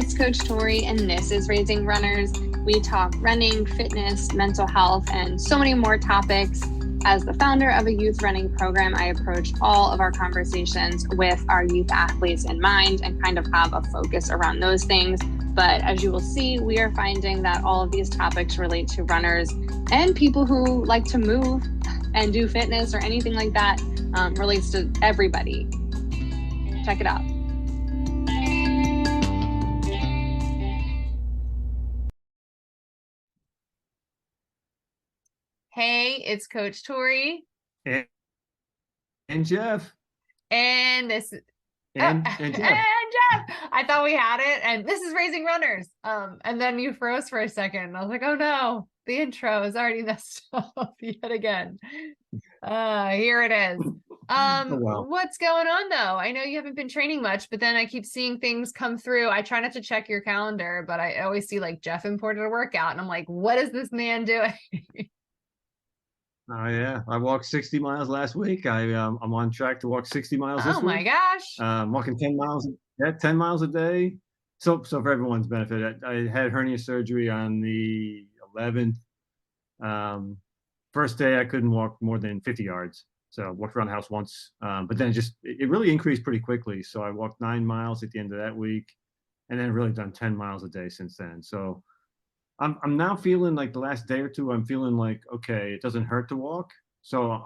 it's Coach Tori, and this is Raising Runners. We talk running, fitness, mental health, and so many more topics. As the founder of a youth running program, I approach all of our conversations with our youth athletes in mind and kind of have a focus around those things. But as you will see, we are finding that all of these topics relate to runners and people who like to move and do fitness or anything like that. Relates to everybody. Check it out. Hey, it's Coach Tori. And Jeff. And this and Jeff. And Jeff. I thought we had it. And this is Raising Runners. And then you froze for a second. I was like, oh no, the intro is already messed up yet again. Here it is. What's going on though? I know you haven't been training much, but then I keep seeing things come through. I try not to check your calendar, but I always see like Jeff imported a workout and I'm like, what is this man doing? Oh yeah, I walked 60 miles last week. I'm on track to walk 60 miles this week. Oh my gosh. I'm walking 10 miles. Yeah, 10 miles a day. So for everyone's benefit, I had hernia surgery on the 11th. First day I couldn't walk more than 50 yards. So I walked around the house once. But then it really increased pretty quickly. So I walked 9 miles at the end of that week, and then really done 10 miles a day since then. So I'm now feeling like the last day or two, I'm feeling like, okay, it doesn't hurt to walk. So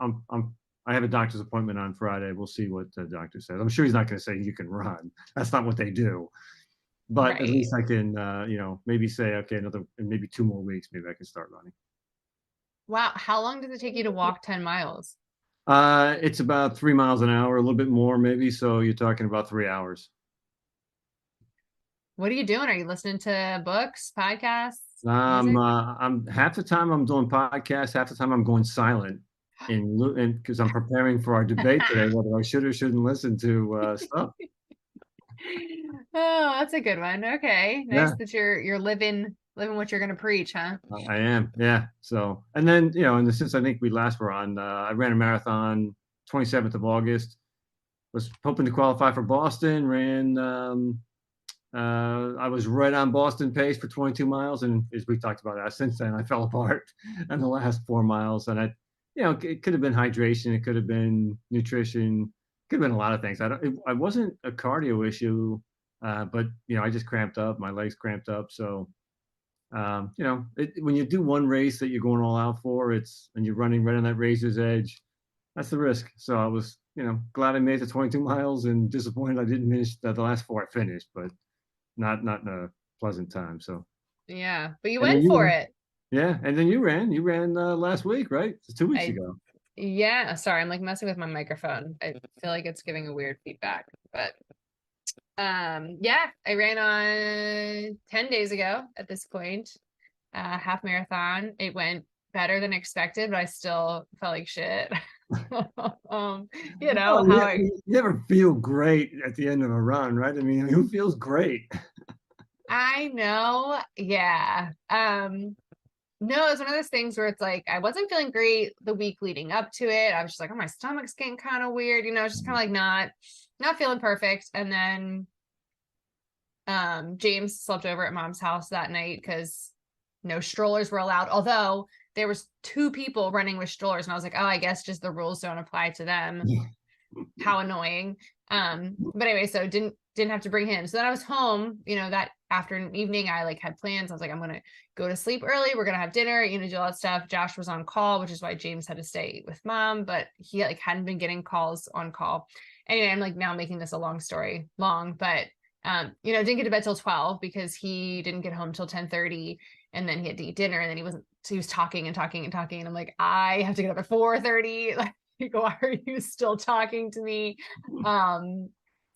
I have a doctor's appointment on Friday. We'll see what the doctor says. I'm sure he's not going to say you can run. That's not what they do. But At least I can, maybe say, okay, maybe 2 more weeks, maybe I can start running. Wow. How long does it take you to walk 10 miles? It's about 3 miles an hour, a little bit more maybe. So you're talking about 3 hours. What are you doing? Are you listening to books, podcasts? I'm half the time I'm doing podcasts, half the time I'm going silent, and because I'm preparing for our debate today, whether I should or shouldn't listen to stuff. Oh, that's a good one. Okay, nice that you're living what you're going to preach, huh? I am, yeah. So, and then since I think we last were on, I ran a marathon 27th of August. Was hoping to qualify for Boston. I was right on Boston pace for 22 miles. And as we talked about that, since then I fell apart in the last 4 miles. And it could have been hydration. It could have been nutrition. Could have been a lot of things. I wasn't a cardio issue, but I just cramped up. My legs cramped up. So, when you do one race that you're going all out for, and you're running right on that razor's edge, that's the risk. So I was, glad I made the 22 miles and disappointed I didn't finish the last 4 I finished, but not in a pleasant time. So yeah, but you went for it. Yeah, and then you ran last week, right? 2 weeks ago. Yeah, sorry, I'm like messing with my microphone. I feel like it's giving a weird feedback, but yeah, I ran on 10 days ago at this point, half marathon. It went better than expected, but I still felt like shit. You never feel great at the end of a run, right? I mean, who feels great? I know. Yeah. No, it's one of those things where it's like, I wasn't feeling great the week leading up to it. I was just like, oh, my stomach's getting kind of weird, just kind of like not feeling perfect. And then, James slept over at mom's house that night because no strollers were allowed. Although there was 2 people running with strollers, and I was like, oh, I guess just the rules don't apply to them. How annoying. But anyway, so didn't have to bring him. So then I was home, that afternoon, evening, I like had plans. I was like, I'm going to go to sleep early. We're going to have dinner, do all that stuff. Josh was on call, which is why James had to stay with mom, but he like hadn't been getting calls on call. Anyway, I'm like now making this a long story long, but didn't get to bed till 12 because he didn't get home till 10:30, and then he had to eat dinner, and then he was talking and talking and talking. And I'm like, I have to get up at 4:30. Like, why are you still talking to me?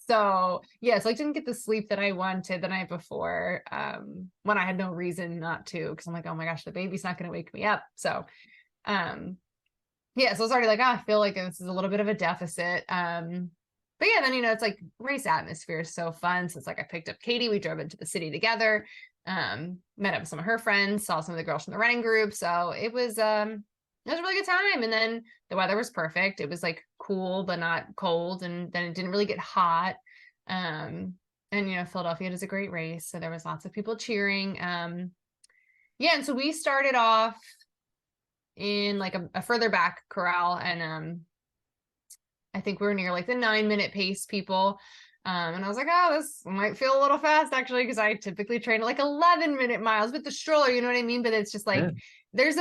So yes, I didn't get the sleep that I wanted the night before, when I had no reason not to, because I'm like, oh my gosh, the baby's not going to wake me up. So, yeah, so it's already like, I feel like this is a little bit of a deficit. But yeah, then, it's like race atmosphere is so fun. So it's like I picked up Katie, we drove into the city together, met up with some of her friends, saw some of the girls from the running group. So it was a really good time. And then the weather was perfect. It was like cool, but not cold. And then it didn't really get hot. And, Philadelphia does a great race. So there was lots of people cheering. Yeah. And so we started off in like a further back corral, and I think we were near like the 9-minute pace people. And I was like, oh, this might feel a little fast actually, because I typically train like 11-minute miles with the stroller, you know what I mean? But it's just like, Yeah. there's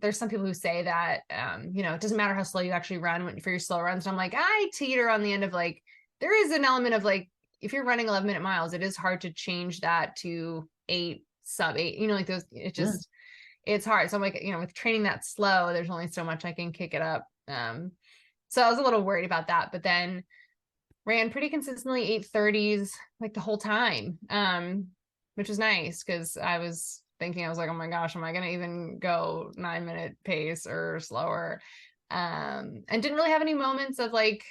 there's some people who say that, it doesn't matter how slow you actually run for your slow runs. And I'm like, I teeter on the end of like, there is an element of like, if you're running 11-minute miles, it is hard to change that to 8, sub 8, like those, Yeah. it's hard. So I'm like, with training that slow, there's only so much I can kick it up. So I was a little worried about that, but then ran pretty consistently 8:30s like the whole time, which was nice because I was thinking, I was like, oh my gosh, am I going to even go 9-minute pace or slower? And didn't really have any moments of like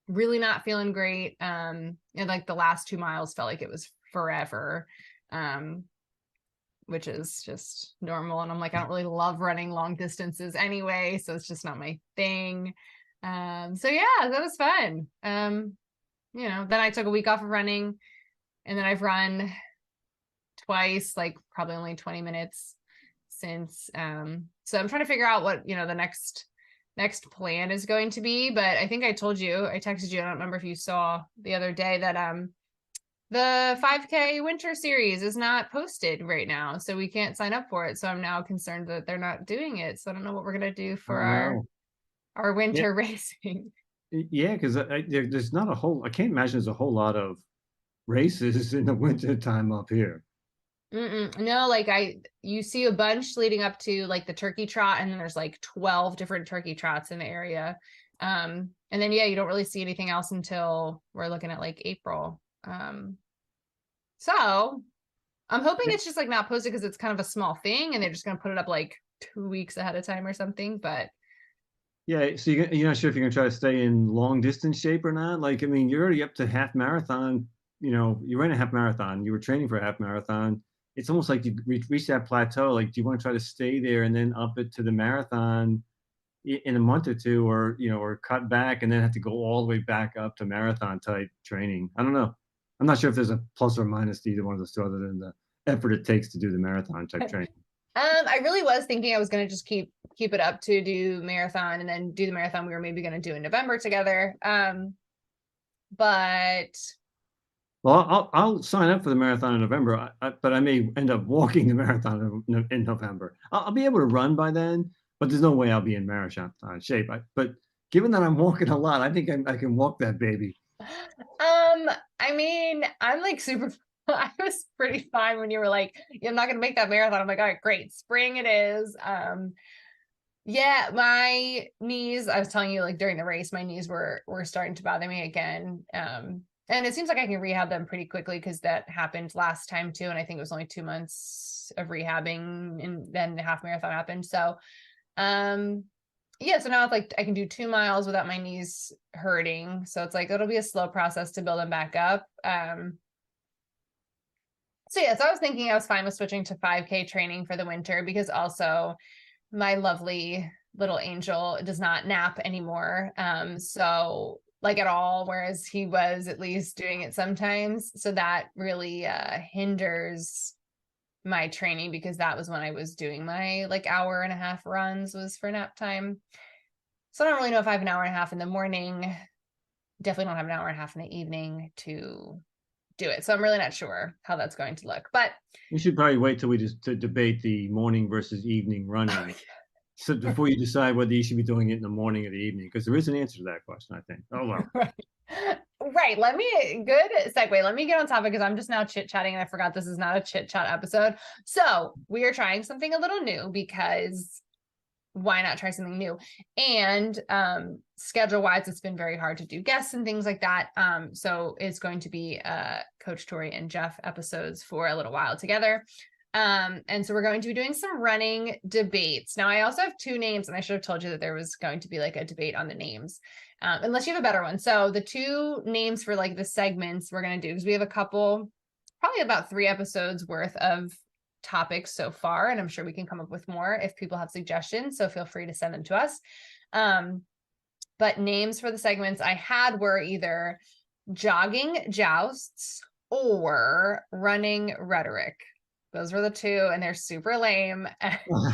really not feeling great. And like the last 2 miles felt like it was forever. Which is just normal. And I'm like, I don't really love running long distances anyway, so it's just not my thing. So yeah, that was fun. Then I took a week off of running, and then I've run twice, like probably only 20 minutes since. So I'm trying to figure out what, the next plan is going to be. But I think I told you, I texted you, I don't remember if you saw the other day that the 5K winter series is not posted right now, so we can't sign up for it. So I'm now concerned that they're not doing it. So I don't know what we're gonna do for Oh no. our Yeah. winter racing. Yeah, because there's not a whole. I can't imagine there's a whole lot of races in the winter time up here. No, like you see a bunch leading up to like the turkey trot, and then there's like 12 different turkey trots in the area. And then yeah, you don't really see anything else until we're looking at like April. So I'm hoping it's just like not posted because it's kind of a small thing and they're just gonna put it up like 2 weeks ahead of time or something. But Yeah, so you're not sure if you're gonna try to stay in long distance shape or not. Like, I mean, you're already up to half marathon. You ran a half marathon. You were training for a half marathon. It's almost like you reach that plateau. Like, do you want to try to stay there and then up it to the marathon in a month or two, or cut back and then have to go all the way back up to marathon type training? I don't know. I'm not sure if there's a plus or minus to either one of those two, other than the effort it takes to do the marathon type training. I really was thinking I was gonna just keep it up to do marathon and then do the marathon we were maybe gonna do in November together. But Well, I'll sign up for the marathon in November, but I may end up walking the marathon in November. I'll be able to run by then, but there's no way I'll be in marathon shape. But given that I'm walking a lot, I think I can walk that baby. I mean, I'm like super I was pretty fine when you were like, yeah, I'm not gonna make that marathon. I'm like, all right, great, spring it is. Yeah, my knees, I was telling you like during the race, my knees were starting to bother me again. And it seems like I can rehab them pretty quickly because that happened last time too. And I think it was only 2 months of rehabbing and then the half marathon happened. So um yeah, so now it's like I can do 2 miles without my knees hurting. So it's like it'll be a slow process to build them back up. So yeah, so I was thinking I was fine with switching to 5K training for the winter because also my lovely little angel does not nap anymore. So like at all, whereas he was at least doing it sometimes. So that really hinders my training because that was when I was doing my like hour and a half runs was for nap time. So I don't really know if I have an hour and a half in the morning. Definitely don't have an hour and a half in the evening to do it. So I'm really not sure how that's going to look. But You should probably wait till we just to debate the morning versus evening running. So before you decide whether you should be doing it in the morning or the evening, because there is an answer to that question, I think. Oh well. right. Right. Good segue. Let me get on topic because I'm just now chit chatting and I forgot this is not a chit chat episode. So we are trying something a little new because why not try something new? And schedule wise, it's been very hard to do guests and things like that. So it's going to be Coach Tori and Jeff episodes for a little while together. And so we're going to be doing some running debates. Now I also have 2 names and I should have told you that there was going to be like a debate on the names. Unless you have a better one. So the 2 names for like the segments we're going to do, because we have a couple, probably about 3 episodes worth of topics so far, and I'm sure we can come up with more if people have suggestions, so feel free to send them to us. But names for the segments I had were either jogging jousts or running rhetoric. Those were the two, and they're super lame. That was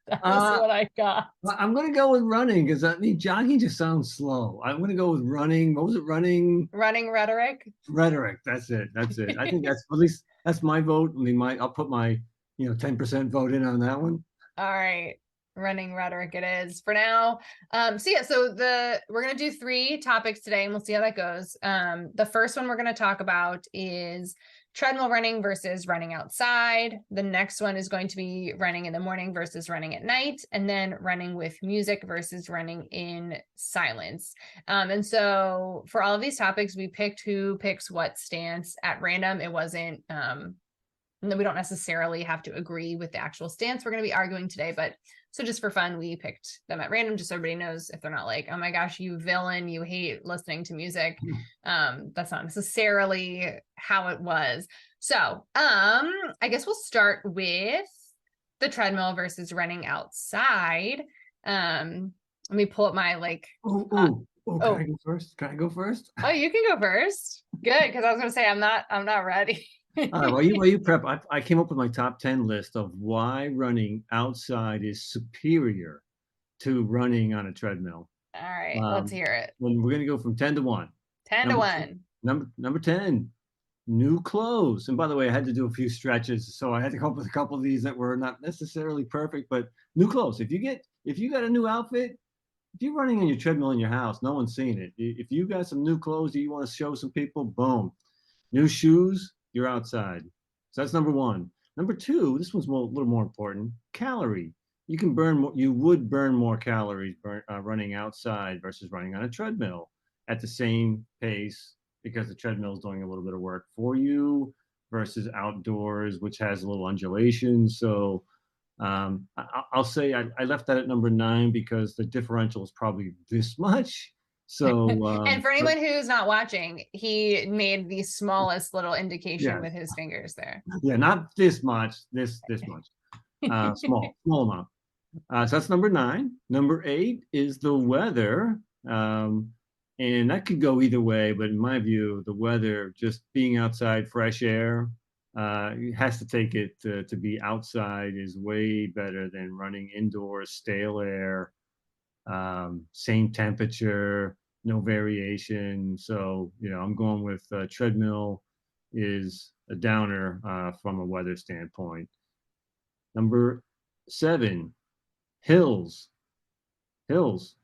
Uh, what I got. I'm gonna go with running because I mean jogging just sounds slow. I'm gonna go with running. What was it? Running Running rhetoric. rhetoric. That's it. That's it. I think that's at least that's my vote. I mean, I'll put my 10% vote in on that one. All right. Running rhetoric it is for now. So yeah, so we're gonna do 3 topics today and we'll see how that goes. The first one we're gonna talk about is treadmill running versus running outside. The next one is going to be running in the morning versus running at night, and then running with music versus running in silence. And so for all of these topics, we picked who picks what stance at random. It wasn't and then we don't necessarily have to agree with the actual stance we're going to be arguing today, but so just for fun, we picked them at random, just so everybody knows if they're not like, oh my gosh, you villain, you hate listening to music. That's not necessarily how it was. So I guess we'll start with the treadmill versus running outside. Let me pull up my Can I go first? Can I go first? Oh, you can go first. Good, because I was gonna say I'm not ready. All right, while you prep, I came up with my top 10 list of why running outside is superior to running on a treadmill. All right, let's hear it. When we're gonna go from 10 to 1. 10 to 1. Number 10, new clothes. And by the way, I had to do a few stretches, so I had to come up with a couple of these that were not necessarily perfect, but new clothes. If you got a new outfit, if you're running on your treadmill in your house, no one's seeing it. If you got some new clothes that you want to show some people, boom. New shoes, you're outside. So that's number 1. Number 2, this one's a little more important. Calorie. You would burn more calories running outside versus running on a treadmill at the same pace because the treadmill is doing a little bit of work for you versus outdoors, which has a little undulation. So I'll say I left that at number 9 because the differential is probably this much. So and for anyone who's not watching, he made the smallest little indication yeah, with his fingers there. yeah, not this much, this much, small amount. So that's number 9. Number 8 is the weather. And that could go either way, but in my view, the weather, just being outside, fresh air, has to take it to be outside is way better than running indoors, stale air, same temperature, no variation. So, I'm going with treadmill is a downer from a weather standpoint. Number 7, hills. Hills.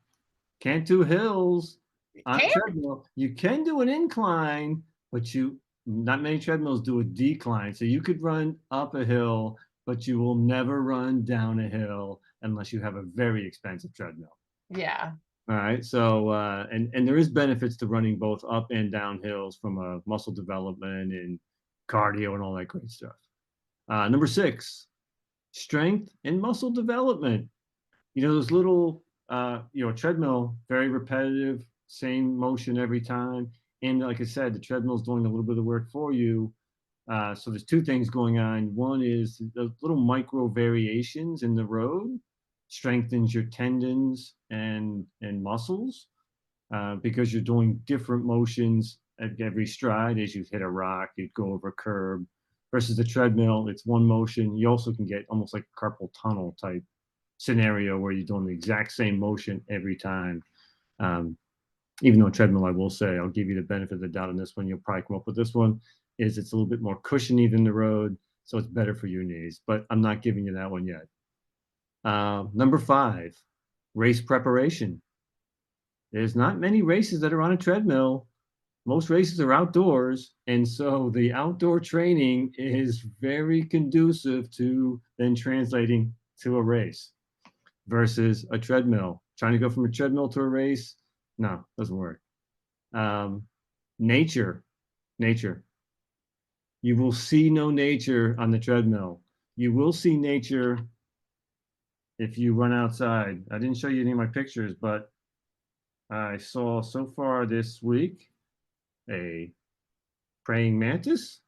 Can't do hills on a treadmill. You can do an incline, but not many treadmills do a decline. So you could run up a hill, but you will never run down a hill unless you have a very expensive treadmill. Yeah. All right. So and there is benefits to running both up and down hills from a muscle development and cardio and all that great stuff. Number 6, strength and muscle development. Those little treadmill, very repetitive, same motion every time. And like I said, the treadmill is doing a little bit of work for you. So there's 2 things going on. One is the little micro variations in the road strengthens your tendons and muscles because you're doing different motions at every stride. As you hit a rock, you'd go over a curb. Versus the treadmill, it's one motion. You also can get almost like carpal tunnel type scenario where you're doing the exact same motion every time. Even though treadmill, I will say, I'll give you the benefit of the doubt on this one. You'll probably come up with this one. It's a little bit more cushiony than the road, so it's better for your knees. But I'm not giving you that one yet. Number 5, race preparation. There's not many races that are on a treadmill. Most races are outdoors, and so the outdoor training is very conducive to then translating to a race versus a treadmill. Trying to go from a treadmill to a race, no, doesn't work. Nature. You will see no nature on the treadmill. You will see nature if you run outside. I didn't show you any of my pictures, but I saw so far this week a praying mantis.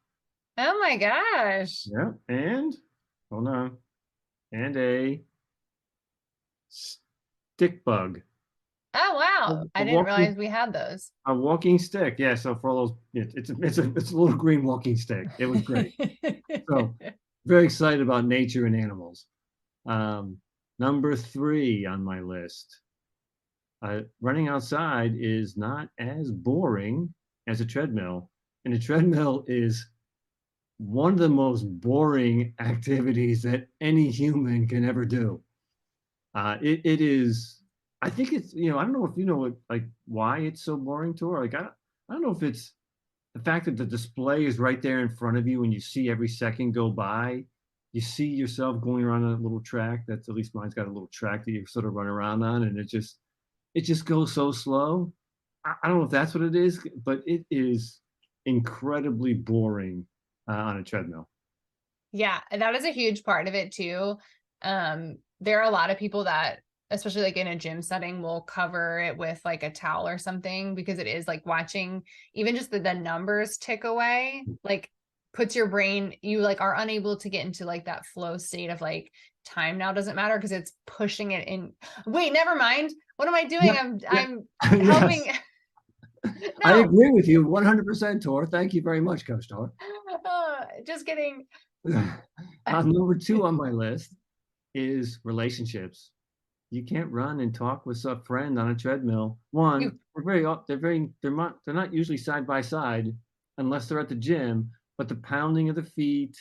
Oh my gosh. Yeah, and hold on, and a stick bug. Oh, A, wow. I a didn't walking realize we had those. a walking stick. Yeah. So for all those, it's a little green walking stick. It was great. So very excited about nature and animals. Um, Number three on my list. Running outside is not as boring as a treadmill, and a treadmill is one of the most boring activities that any human can ever do. It is. I think it's. I don't know if you know what, like, why it's so boring to her. Like, I don't know if it's the fact that the display is right there in front of you and you see every second go by. You see yourself going around on a little track. That's, at least mine's got a little track that you sort of run around on, and it just goes so slow. I don't know if that's what it is, but it is incredibly boring on a treadmill. Yeah, and that is a huge part of it too. There are a lot of people that, especially like in a gym setting, will cover it with like a towel or something because it is like watching even just the numbers tick away, like puts your brain, you like are unable to get into like that flow state of like time now doesn't matter because it's pushing it in. Wait, never mind. What am I doing? Yep. Yep. I'm Yes. helping. I No. agree with you 100%, Tor. Thank you very much, Coach Tor. Just kidding. Number two on my list is relationships. You can't run and talk with a friend on a treadmill. You One, they're not usually side by side unless they're at the gym, but the pounding of the feet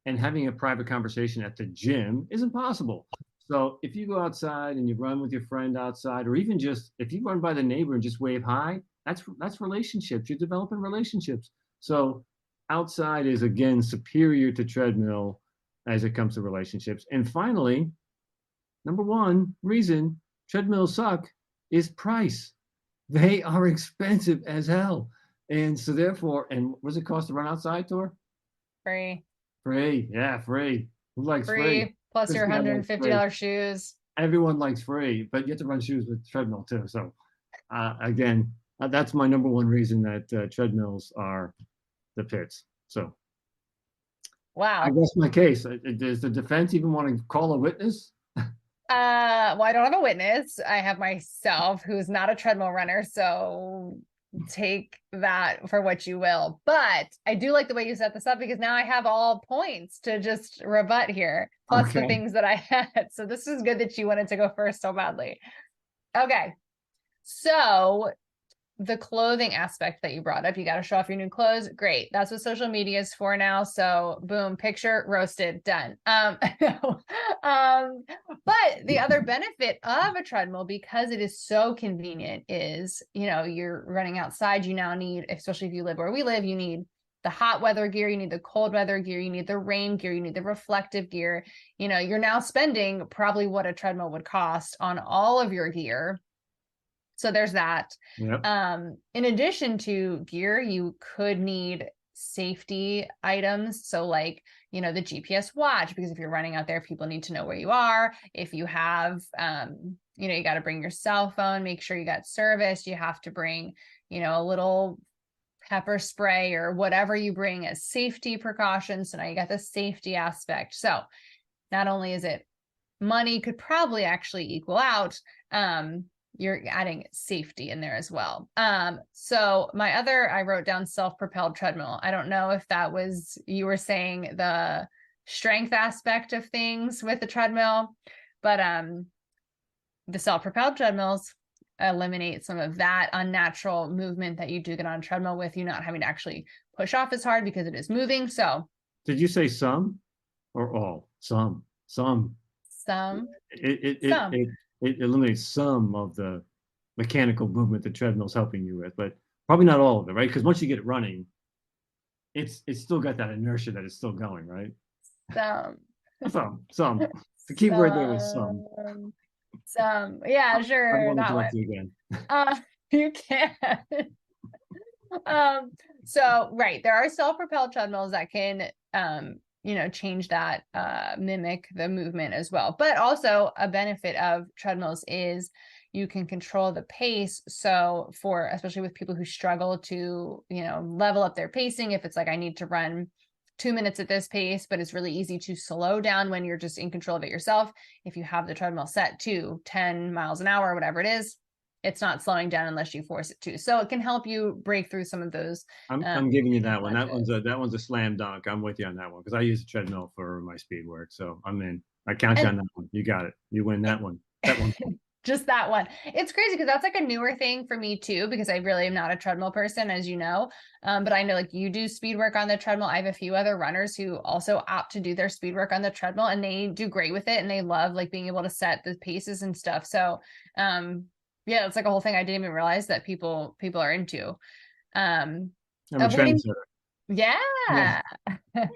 and having a private conversation at the gym is impossible. So if you go outside and you run with your friend outside, or even just if you run by the neighbor and just wave hi, that's relationships. You're developing relationships. So outside is again superior to treadmill as it comes to relationships. And finally, number one reason treadmills suck is price. They are expensive as hell. And so therefore, and what does it cost to run outside, Tor? free. Free. Yeah, free. Who likes free? Free plus This your guy likes free. $150 shoes. Everyone likes free, but you have to run shoes with treadmill too. So again, that's my number one reason that treadmills are the pits. So I Wow. guess my case. Does the defense even want to call a witness? Well, I don't have a witness. I have myself who's not a treadmill runner, so take that for what you will. But I do like the way you set this up because now I have all points to just rebut here, plus the Okay. things that I had. So this is good that you wanted to go first so badly. Okay. So the clothing aspect that you brought up, you got to show off your new clothes. Great. That's what social media is for now. So boom, picture roasted, done. But the other benefit of a treadmill, because it is so convenient, is, you're running outside. You now need, especially if you live where we live, you need the hot weather gear, you need the cold weather gear, you need the rain gear, you need the reflective gear. You're now spending probably what a treadmill would cost on all of your gear. So there's that. Yep. In addition to gear, you could need safety items. So like, the GPS watch, because if you're running out there, people need to know where you are. If you have, you got to bring your cell phone, make sure you got service. You have to bring, a little pepper spray or whatever you bring as safety precautions. So now you got the safety aspect. So not only is it money could probably actually equal out, you're adding safety in there as well. So I wrote down self-propelled treadmill. I don't know if that was, you were saying the strength aspect of things with the treadmill, but the self-propelled treadmills eliminate some of that unnatural movement that you do get on a treadmill with you not having to actually push off as hard because it is moving. So Did you say some or all? Some. some. It eliminates some of the mechanical movement the treadmill's helping you with, but probably not all of it, right? Because once you get it running, it's still got that inertia that it's still going, right? Some. Some. The key word there was some. Yeah, I don't sure, want to that interrupt one. you again. You can. So right, there are self-propelled treadmills that can change that, mimic the movement as well. But also a benefit of treadmills is you can control the pace. So especially with people who struggle to, level up their pacing, if it's like, I need to run 2 minutes at this pace, but it's really easy to slow down when you're just in control of it yourself. If you have the treadmill set to 10 miles an hour, whatever it is, it's not slowing down unless you force it to. So it can help you break through some of those I'm giving you that one. challenges. That one's a slam dunk. I'm with you on that one because I use a treadmill for my speed work. So I'm in. I count you And on that one. You got it. You win that one. That one. just that one. It's crazy because that's like a newer thing for me too, because I really am not a treadmill person, as you know. But I know like you do speed work on the treadmill. I have a few other runners who also opt to do their speed work on the treadmill, and they do great with it, and they love like being able to set the paces and stuff. So yeah, it's like a whole thing I didn't even realize that people are into. I'm a Avoiding, trendsetter. Yeah. yeah.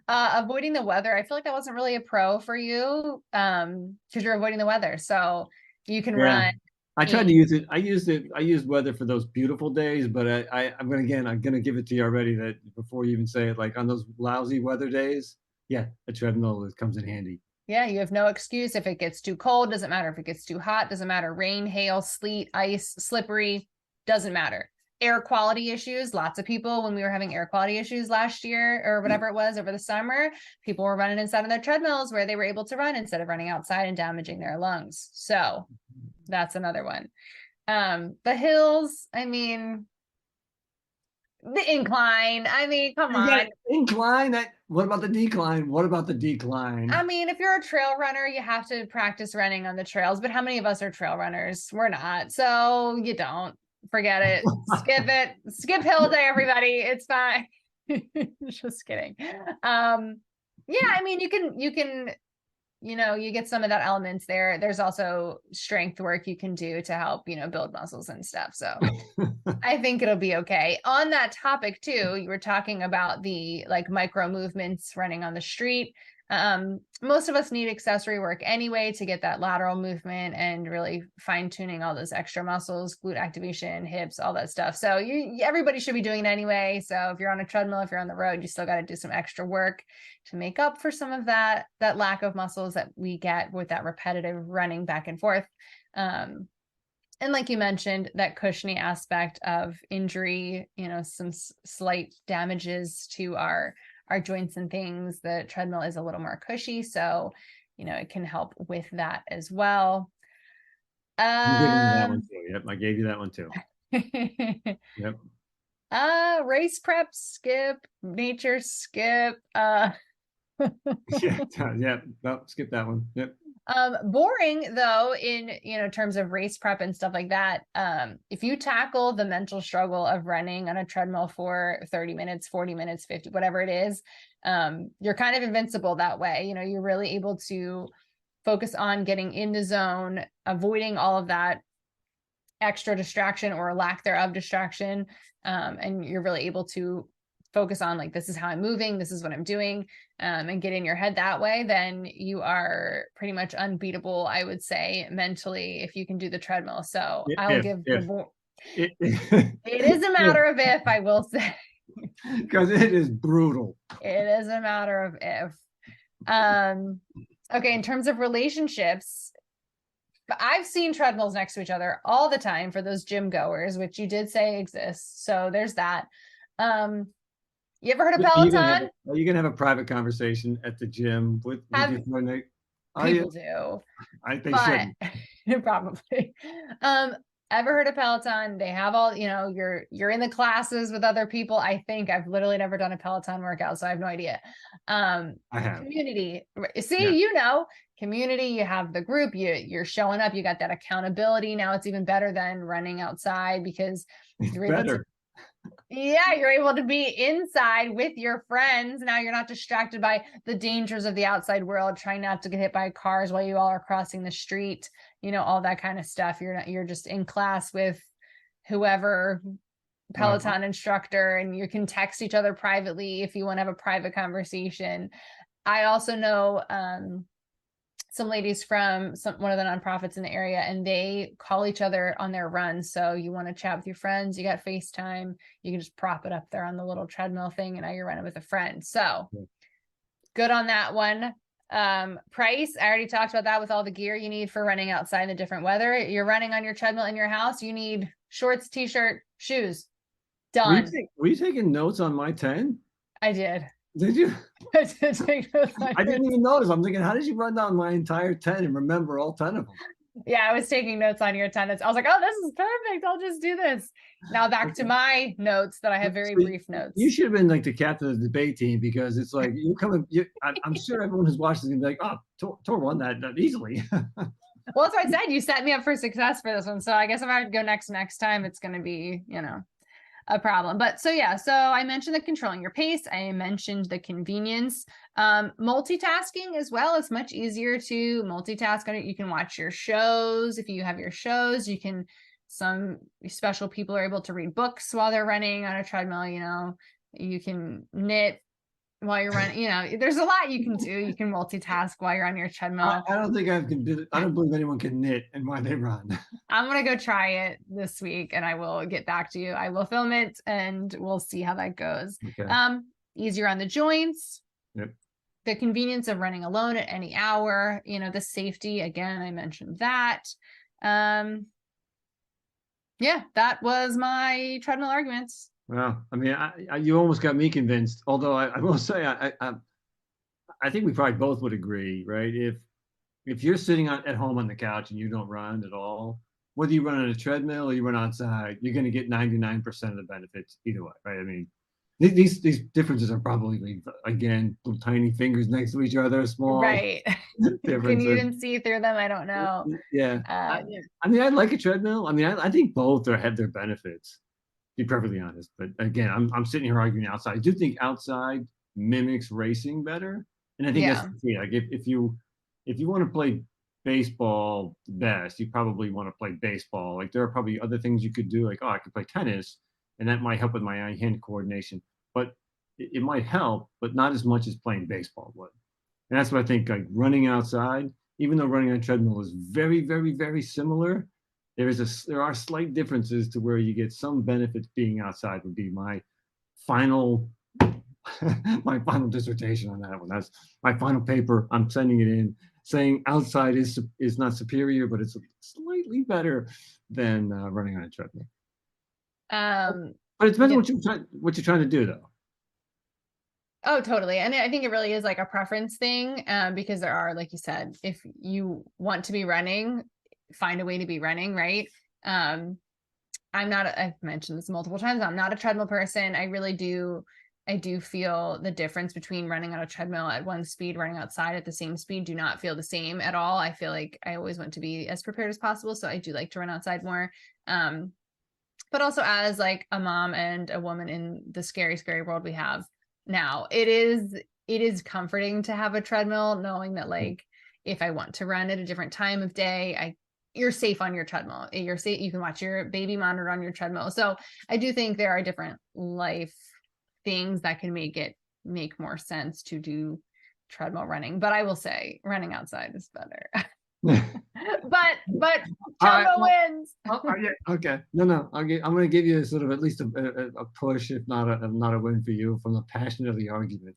Avoiding the weather. I feel like that wasn't really a pro for you, because you're avoiding the weather. So you can Yeah. run I tried to in, use it. I used weather for those beautiful days, but I'm gonna give it to you already that before you even say it, like on those lousy weather days, yeah, a treadmill comes in handy. yeah, you have no excuse if it gets too cold, doesn't matter if it gets too hot, doesn't matter, rain, hail, sleet, ice, slippery, doesn't matter. Air quality issues, lots of people, when we were having air quality issues last year or whatever it was over the summer, people were running inside of their treadmills where they were able to run instead of running outside and damaging their lungs. So that's another one. The hills, I mean, the incline, I mean, come You got on. it. Incline. What about the decline? What about the decline? I mean, if you're a trail runner, you have to practice running on the trails, but how many of us are trail runners? We're not. So you don't. Forget it. Skip it. Skip hill day, everybody. It's fine. Just kidding. Yeah, I mean, you can you get some of that elements there. There's also strength work you can do to help, build muscles and stuff. So I think it'll be okay. On that topic too, you were talking about the like micro movements running on the street. Most of us need accessory work anyway to get that lateral movement and really fine tuning all those extra muscles, glute activation, hips, all that stuff. So everybody should be doing it anyway. So if you're on a treadmill, if you're on the road, you still got to do some extra work to make up for some of that lack of muscles that we get with that repetitive running back and forth. And like you mentioned, that cushiony aspect of injury, some slight damages to our joints and things. The treadmill is a little more cushy, so it can help with that as well. I'm giving you that one too. Yep, I gave you that one too. Yep. Race prep, skip, nature skip. Yeah, yeah. No, skip that one. Yep. Boring though, in terms of race prep and stuff like that. If you tackle the mental struggle of running on a treadmill for 30 minutes, 40 minutes, 50, whatever it is, you're kind of invincible that way. You're really able to focus on getting in the zone, avoiding all of that extra distraction or lack thereof distraction. And you're really able to focus on like, this is how I'm moving, this is what I'm doing, and get in your head that way, then you are pretty much unbeatable, I would say, mentally, if you can do the treadmill. So I'll give the it is a matter of if, I will say. Because it is brutal. It is a matter of if. Okay, in terms of relationships, I've seen treadmills next to each other all the time for those gym goers, which you did say exists. So there's that. You ever heard of Peloton? Are you gonna have a private conversation at the gym with your friend? People do. I think should probably. Ever heard of Peloton? They have all, you're in the classes with other people. I think I've literally never done a Peloton workout, so I have no idea. I have. Community. See, yeah. Community, you have the group, you're showing up, you got that accountability. Now it's even better than running outside because you're able to, yeah, you're able to be inside with your friends. Now you're not distracted by the dangers of the outside world, trying not to get hit by cars while you all are crossing the street, all that kind of stuff. You're just in class with whoever Peloton instructor, and you can text each other privately if you want to have a private conversation. I also know some ladies from one of the nonprofits in the area, and they call each other on their runs. So you want to chat with your friends, you got FaceTime, you can just prop it up there on the little treadmill thing, and now you're running with a friend. So good on that one. Price, I already talked about that with all the gear you need for running outside in the different weather. You're running on your treadmill in your house, you need shorts, t-shirt, shoes. Done. Were you taking notes on my 10? I did. Did you? I did take notes. I didn't even notice. I'm thinking, how did you run down my entire 10 and remember all 10 of them? Yeah, I was taking notes on your attendance. I was like, oh, this is perfect. I'll just do this. Now back to my notes that I have very So brief you notes. should have been like the captain of the debate team, because it's like you coming. I'm sure everyone who's watching is gonna be like, "Oh, Tor won that easily." Well, that's what I said. You set me up for success for this one. So I guess if I would go next time, it's going to be, a problem. But so yeah, so I mentioned the controlling your pace. I mentioned the convenience. Multitasking as well. It's much easier to multitask on it. You can watch your shows. If you have your shows, some special people are able to read books while they're running on a treadmill. You can knit while you're running. There's a lot you can do. You can multitask while you're on your treadmill. I don't think I can do. I don't believe anyone can knit and while they run. I'm gonna go try it this week and I will get back to you. I will film it and we'll see how that goes. Okay. Easier on the joints. Yep. The convenience of running alone at any hour, the safety, again, I mentioned that. Yeah, that was my treadmill arguments. Well, I mean, you almost got me convinced. Although I will say, I think we probably both would agree, right? If you're sitting at home on the couch and you don't run at all, whether you run on a treadmill or you run outside, you're going to get 99% of the benefits either way, right? I mean, these differences are probably, again, little tiny fingers next to each other, small Right. Can you differences. even see through them? I don't know. Yeah. I mean, I like a treadmill. I mean, I think both have their benefits, to be perfectly honest. But again, I'm sitting here arguing outside. I do think outside mimics racing better, and I think that's the key. Like if you want to play baseball the best, you probably want to play baseball. Like there are probably other things you could do. Like, oh, I could play tennis, and that might help with my hand coordination. But it might help, but not as much as playing baseball would. And that's what I think. Like running outside, even though running on a treadmill is very, very, very similar, there are slight differences to where you get some benefits being outside. Would be my final my final dissertation on that one. That's my final paper. I'm sending it in, saying outside is not superior, but it's slightly better than running on a treadmill. But it depends on what you're trying to do, though. Oh, totally. And I think it really is like a preference thing, because there are, like you said, if you want to be running, find a way to be running, right? I've mentioned this multiple times. I'm not a treadmill person. I do feel the difference between running on a treadmill at one speed, running outside at the same speed, do not feel the same at all. I feel like I always want to be as prepared as possible. So I do like to run outside more. But also as like a mom and a woman in the scary, scary world we have now, it is comforting to have a treadmill, knowing that like if I want to run at a different time of day, you're safe on your treadmill. You're safe. You can watch your baby monitor on your treadmill. So I do think there are different life things that can make more sense to do treadmill running. But I will say running outside is better. but treadmill wins. Yeah, okay. No. I'm going to give you sort of at least a push, if not a win for you, from the passion of the argument.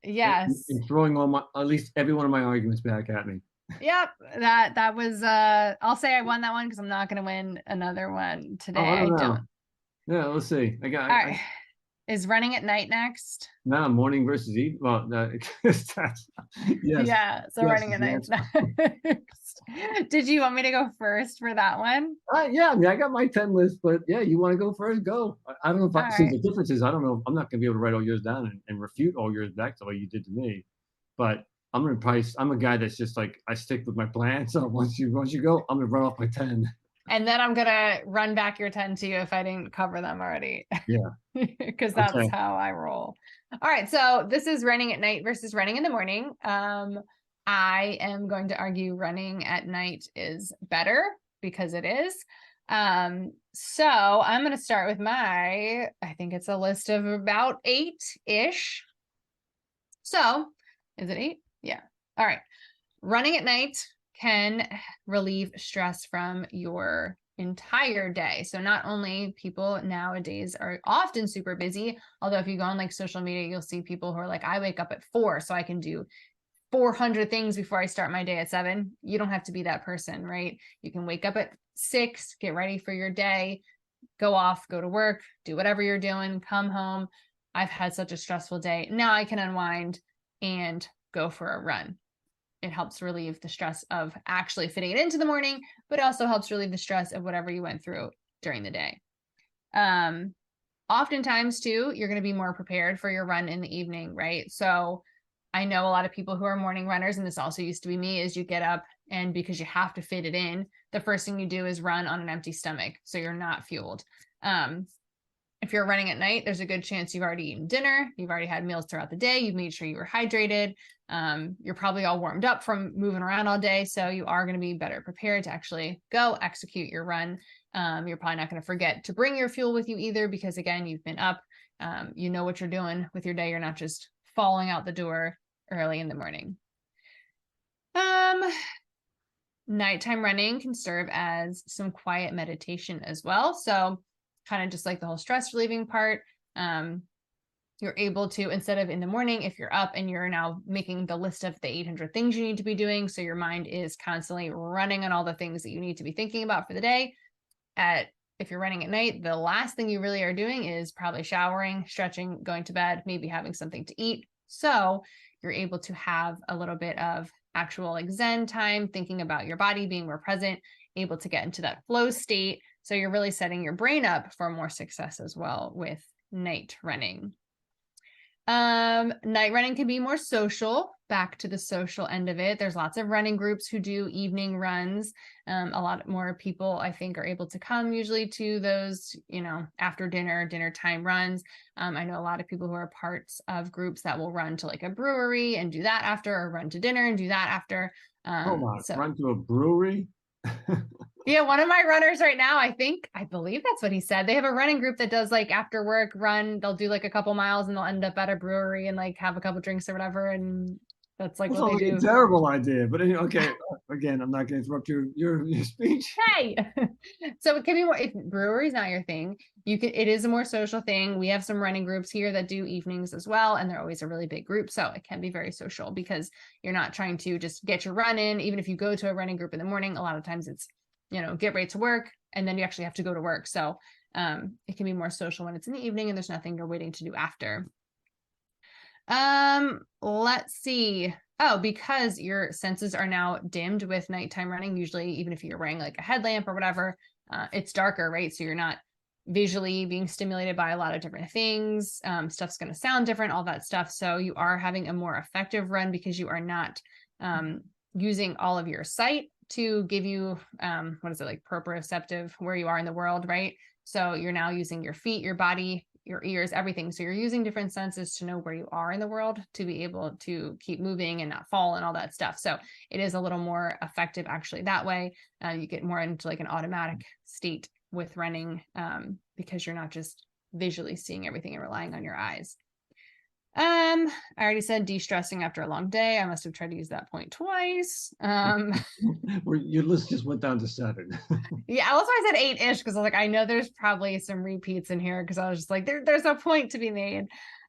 Yes. And throwing at least every one of my arguments back at me. Yep, that was I'll say I won that one because I'm not going to win another one today. I don't. Yeah, let's see. All right. Is running at night next? No, morning versus evening. Well, yes. Yeah, so running at night next. Did you want me to go first for that one? Yeah, I mean, I got my 10 list, but yeah, you want to go first? Go. I don't know if I see the differences. I don't know. I'm not going to be able to write all yours down and refute all yours back the way you did to me. But I'm a guy that's just like, I stick with my plan. So once you go, I'm going to run off my 10. And then I'm going to run back your 10 to you if I didn't cover them already. Yeah. Because that's how I roll. All right. So this is running at night versus running in the morning. I am going to argue running at night is better because it is. So I'm going to start with I think it's a list of about 8-ish. So is it 8? Yeah. All right. Running at night can relieve stress from your entire day. So not only people nowadays are often super busy, although if you go on like social media, you'll see people who are like, I wake up at 4 so I can do 400 things before I start my day at 7. You don't have to be that person, right? You can wake up at 6, get ready for your day, go off, go to work, do whatever you're doing, come home. I've had such a stressful day. Now I can unwind and go for a run. it helps relieve the stress of actually fitting it into the morning, but also helps relieve the stress of whatever you went through during the day. Oftentimes too, you're going to be more prepared for your run in the evening, right? So I know a lot of people who are morning runners, and this also used to be me, is you get up and because you have to fit it in, the first thing you do is run on an empty stomach. So you're not fueled. If you're running at night, there's a good chance you've already eaten dinner. You've already had meals throughout the day. You've made sure you were hydrated. You're probably all warmed up from moving around all day. So you are going to be better prepared to actually go execute your run. You're probably not going to forget to bring your fuel with you either, because again, you've been up, you know what you're doing with your day. You're not just falling out the door early in the morning. Nighttime running can serve as some quiet meditation as well. So kind of just like the whole stress relieving part, you're able to, instead of in the morning, if you're up and you're now making the list of the 800 things you need to be doing, so your mind is constantly running on all the things that you need to be thinking about for the day. If you're running at night, the last thing you really are doing is probably showering, stretching, going to bed, maybe having something to eat. So you're able to have a little bit of actual like Zen time, thinking about your body, being more present, able to get into that flow state. So you're really setting your brain up for more success as well with night running. Night running can be more social. Back to the social end of it, there's lots of running groups who do evening runs. A lot more people, I think, are able to come usually to those, after dinner time runs. I know a lot of people who are parts of groups that will run to like a brewery and do that after, or run to dinner and do that after. Run to a brewery? Yeah, one of my runners right now, I believe that's what he said. They have a running group that does like after work run. They'll do like a couple miles and they'll end up at a brewery and like have a couple drinks or whatever. And that's like what they do. A terrible idea, but anyway, okay. Again, I'm not going to interrupt your speech. Hey, so it can be more. If brewery's not your thing, it is a more social thing. We have some running groups here that do evenings as well, and they're always a really big group, so it can be very social because you're not trying to just get your run in. Even if you go to a running group in the morning, a lot of times it's get ready to work, and then you actually have to go to work. So it can be more social when it's in the evening and there's nothing you're waiting to do after. Let's see. Oh, because your senses are now dimmed with nighttime running, usually even if you're wearing like a headlamp or whatever, it's darker, right? So you're not visually being stimulated by a lot of different things. Stuff's going to sound different, all that stuff. So you are having a more effective run because you are not using all of your sight to give you, like proprioceptive, where you are in the world, right? So you're now using your feet, your body, your ears, everything. So you're using different senses to know where you are in the world to be able to keep moving and not fall and all that stuff. So it is a little more effective actually that way. You get more into like an automatic state with running because you're not just visually seeing everything and relying on your eyes. I already said de-stressing after a long day. I must have tried to use that point twice. Your list just went down to 7. Yeah, that's why I said 8-ish, because I was like, I know there's probably some repeats in here because I was just like, there's a point to be made.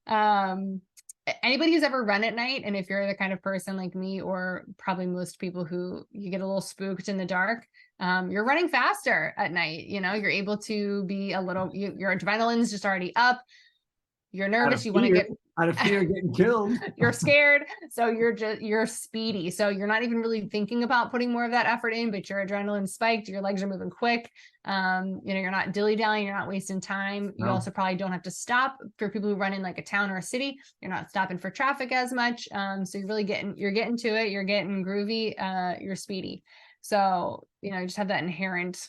Anybody who's ever run at night, and if you're the kind of person like me, or probably most people who you get a little spooked in the dark, you're running faster at night. You're able to be a little, your adrenaline's just already up. You're nervous. You want to get out of fear of getting killed. You're scared. So you're speedy. So you're not even really thinking about putting more of that effort in, but your adrenaline spiked. Your legs are moving quick. You're not dilly-dallying. You're not wasting time. You also probably don't have to stop. For people who run in like a town or a city, you're not stopping for traffic as much. So you're getting to it. You're getting groovy. You're speedy. So, you just have that inherent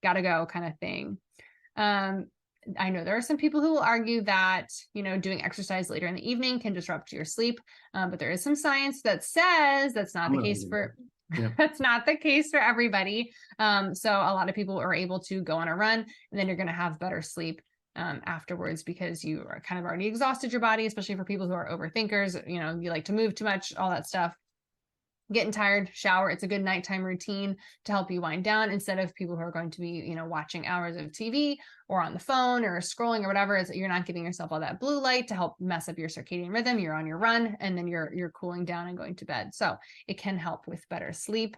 gotta go kind of thing. I know there are some people who will argue that, doing exercise later in the evening can disrupt your sleep. But there is some science that says that's not the case for, that's not the case for everybody. So a lot of people are able to go on a run and then you're going to have better sleep afterwards because you are kind of already exhausted your body, especially for people who are overthinkers, you like to move too much, all that stuff. Getting tired, shower. It's a good nighttime routine to help you wind down instead of people who are going to be, watching hours of TV or on the phone or scrolling or whatever. You're not giving yourself all that blue light to help mess up your circadian rhythm. You're on your run and then you're cooling down and going to bed. So it can help with better sleep.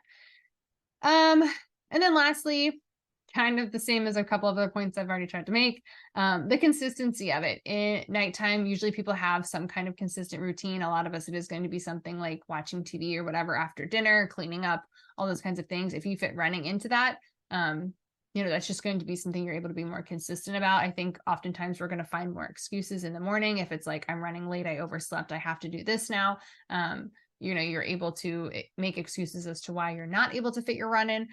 And then lastly, kind of the same as a couple of other points I've already tried to make. The consistency of it. In nighttime, usually people have some kind of consistent routine. A lot of us, it is going to be something like watching TV or whatever after dinner, cleaning up, all those kinds of things. If you fit running into that, that's just going to be something you're able to be more consistent about. I think oftentimes we're going to find more excuses in the morning. If it's like, I'm running late, I overslept, I have to do this now. You're able to make excuses as to why you're not able to fit your run in.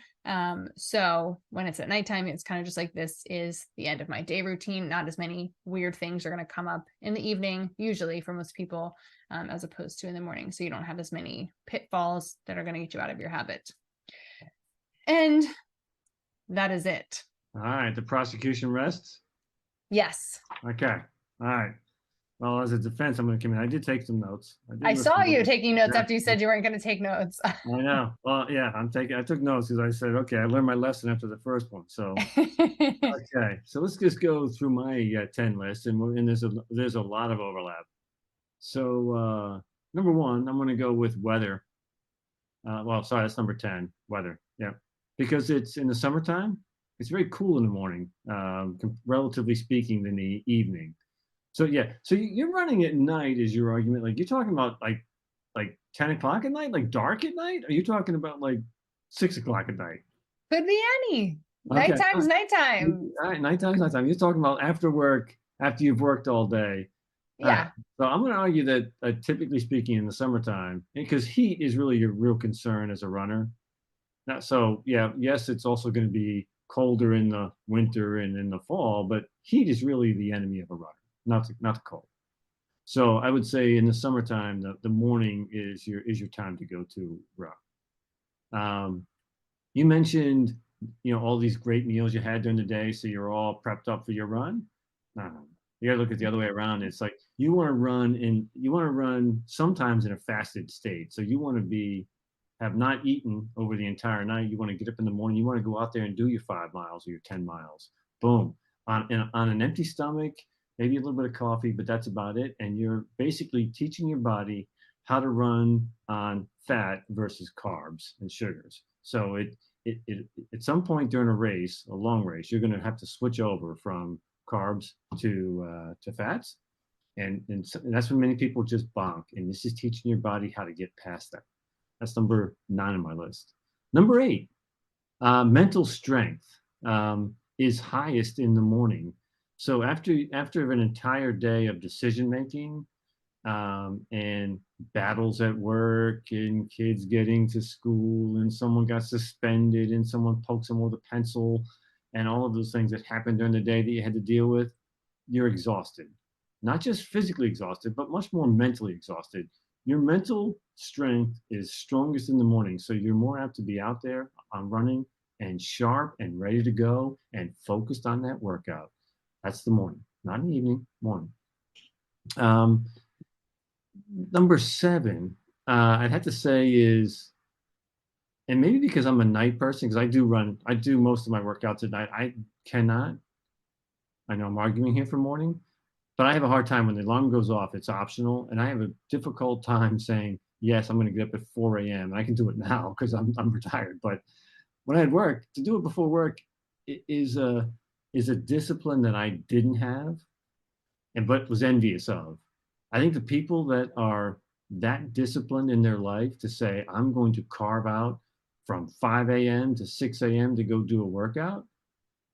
So when it's at nighttime, it's kind of just like, this is the end of my day routine. Not as many weird things are going to come up in the evening, usually for most people, as opposed to in the morning. So you don't have as many pitfalls that are going to get you out of your habit. And that is it. All right. The prosecution rests? Yes. Okay. All right. Well, as a defense, I'm going to come in. I did take some notes. I saw you taking notes Yeah. after you said you weren't going to take notes. I know. Well, yeah, I took notes because I said, okay, I learned my lesson after the first one. So, okay. So let's just go through my 10 list, and there's a lot of overlap. So, number one, I'm going to go with weather. Sorry, that's number 10, weather. Yeah. Because it's in the summertime, it's very cool in the morning, relatively speaking, than the evening. So yeah, so you're running at night is your argument. Like you're talking about like 10 o'clock at night, like dark at night? Are you talking about like 6 o'clock at night? Could be any. Okay. Nighttime's nighttime. All right, nighttime's nighttime. You're talking about after work, after you've worked all day. All Yeah. right. So I'm going to argue that typically speaking in the summertime, because heat is really your real concern as a runner. So yeah, yes, it's also going to be colder in the winter and in the fall, but heat is really the enemy of a runner, not the cold. So I would say in the summertime, the morning is your time to go to run. You mentioned all these great meals you had during the day, so you're all prepped up for your run. No. You gotta look at the other way around. It's like you want to run sometimes in a fasted state. So you want to have not eaten over the entire night. You want to get up in the morning. You want to go out there and do your 5 miles or your 10 miles. Boom. On an empty stomach, maybe a little bit of coffee, but that's about it. And you're basically teaching your body how to run on fat versus carbs and sugars. So at some point during a long race, you're going to have to switch over from carbs to fats. And that's when many people just bonk. And this is teaching your body how to get past that. That's number 9 on my list. Number 8, mental strength is highest in the morning. So after an entire day of decision making and battles at work and kids getting to school and someone got suspended and someone pokes them with a pencil and all of those things that happened during the day that you had to deal with, you're exhausted. Not just physically exhausted, but much more mentally exhausted. Your mental strength is strongest in the morning. So you're more apt to be out there on running and sharp and ready to go and focused on that workout. That's the morning, not in the evening, morning. Number 7, I'd have to say is, and maybe because I'm a night person, because I do most of my workouts at night. I know I'm arguing here for morning, but I have a hard time when the alarm goes off, it's optional. And I have a difficult time saying, yes, I'm going to get up at 4 a.m. And I can do it now because I'm retired. But when I had work, to do it before work is a discipline that I didn't have but was envious of. I think the people that are that disciplined in their life to say, I'm going to carve out from 5 a.m. to 6 a.m. to go do a workout,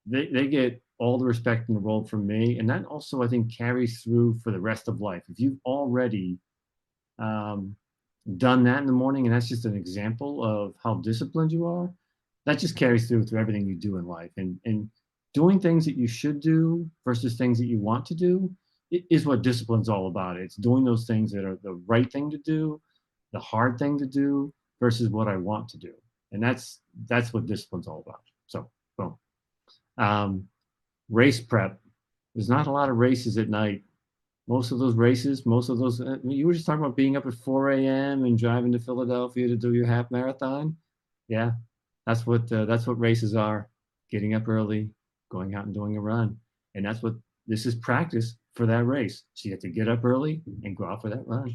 they get all the respect in the world from me. And that also, I think, carries through for the rest of life. If you've already done that in the morning, and that's just an example of how disciplined you are, that just carries through everything you do in life. And doing things that you should do versus things that you want to do is what discipline's all about. It's doing those things that are the right thing to do, the hard thing to do versus what I want to do. And that's what discipline's all about. So, boom. Race prep. There's not a lot of races at night. Most of those races, you were just talking about being up at 4 a.m. and driving to Philadelphia to do your half marathon. Yeah, that's what races are. Getting up early, going out and doing a run. And this is practice for that race. So you have to get up early and go out for that run.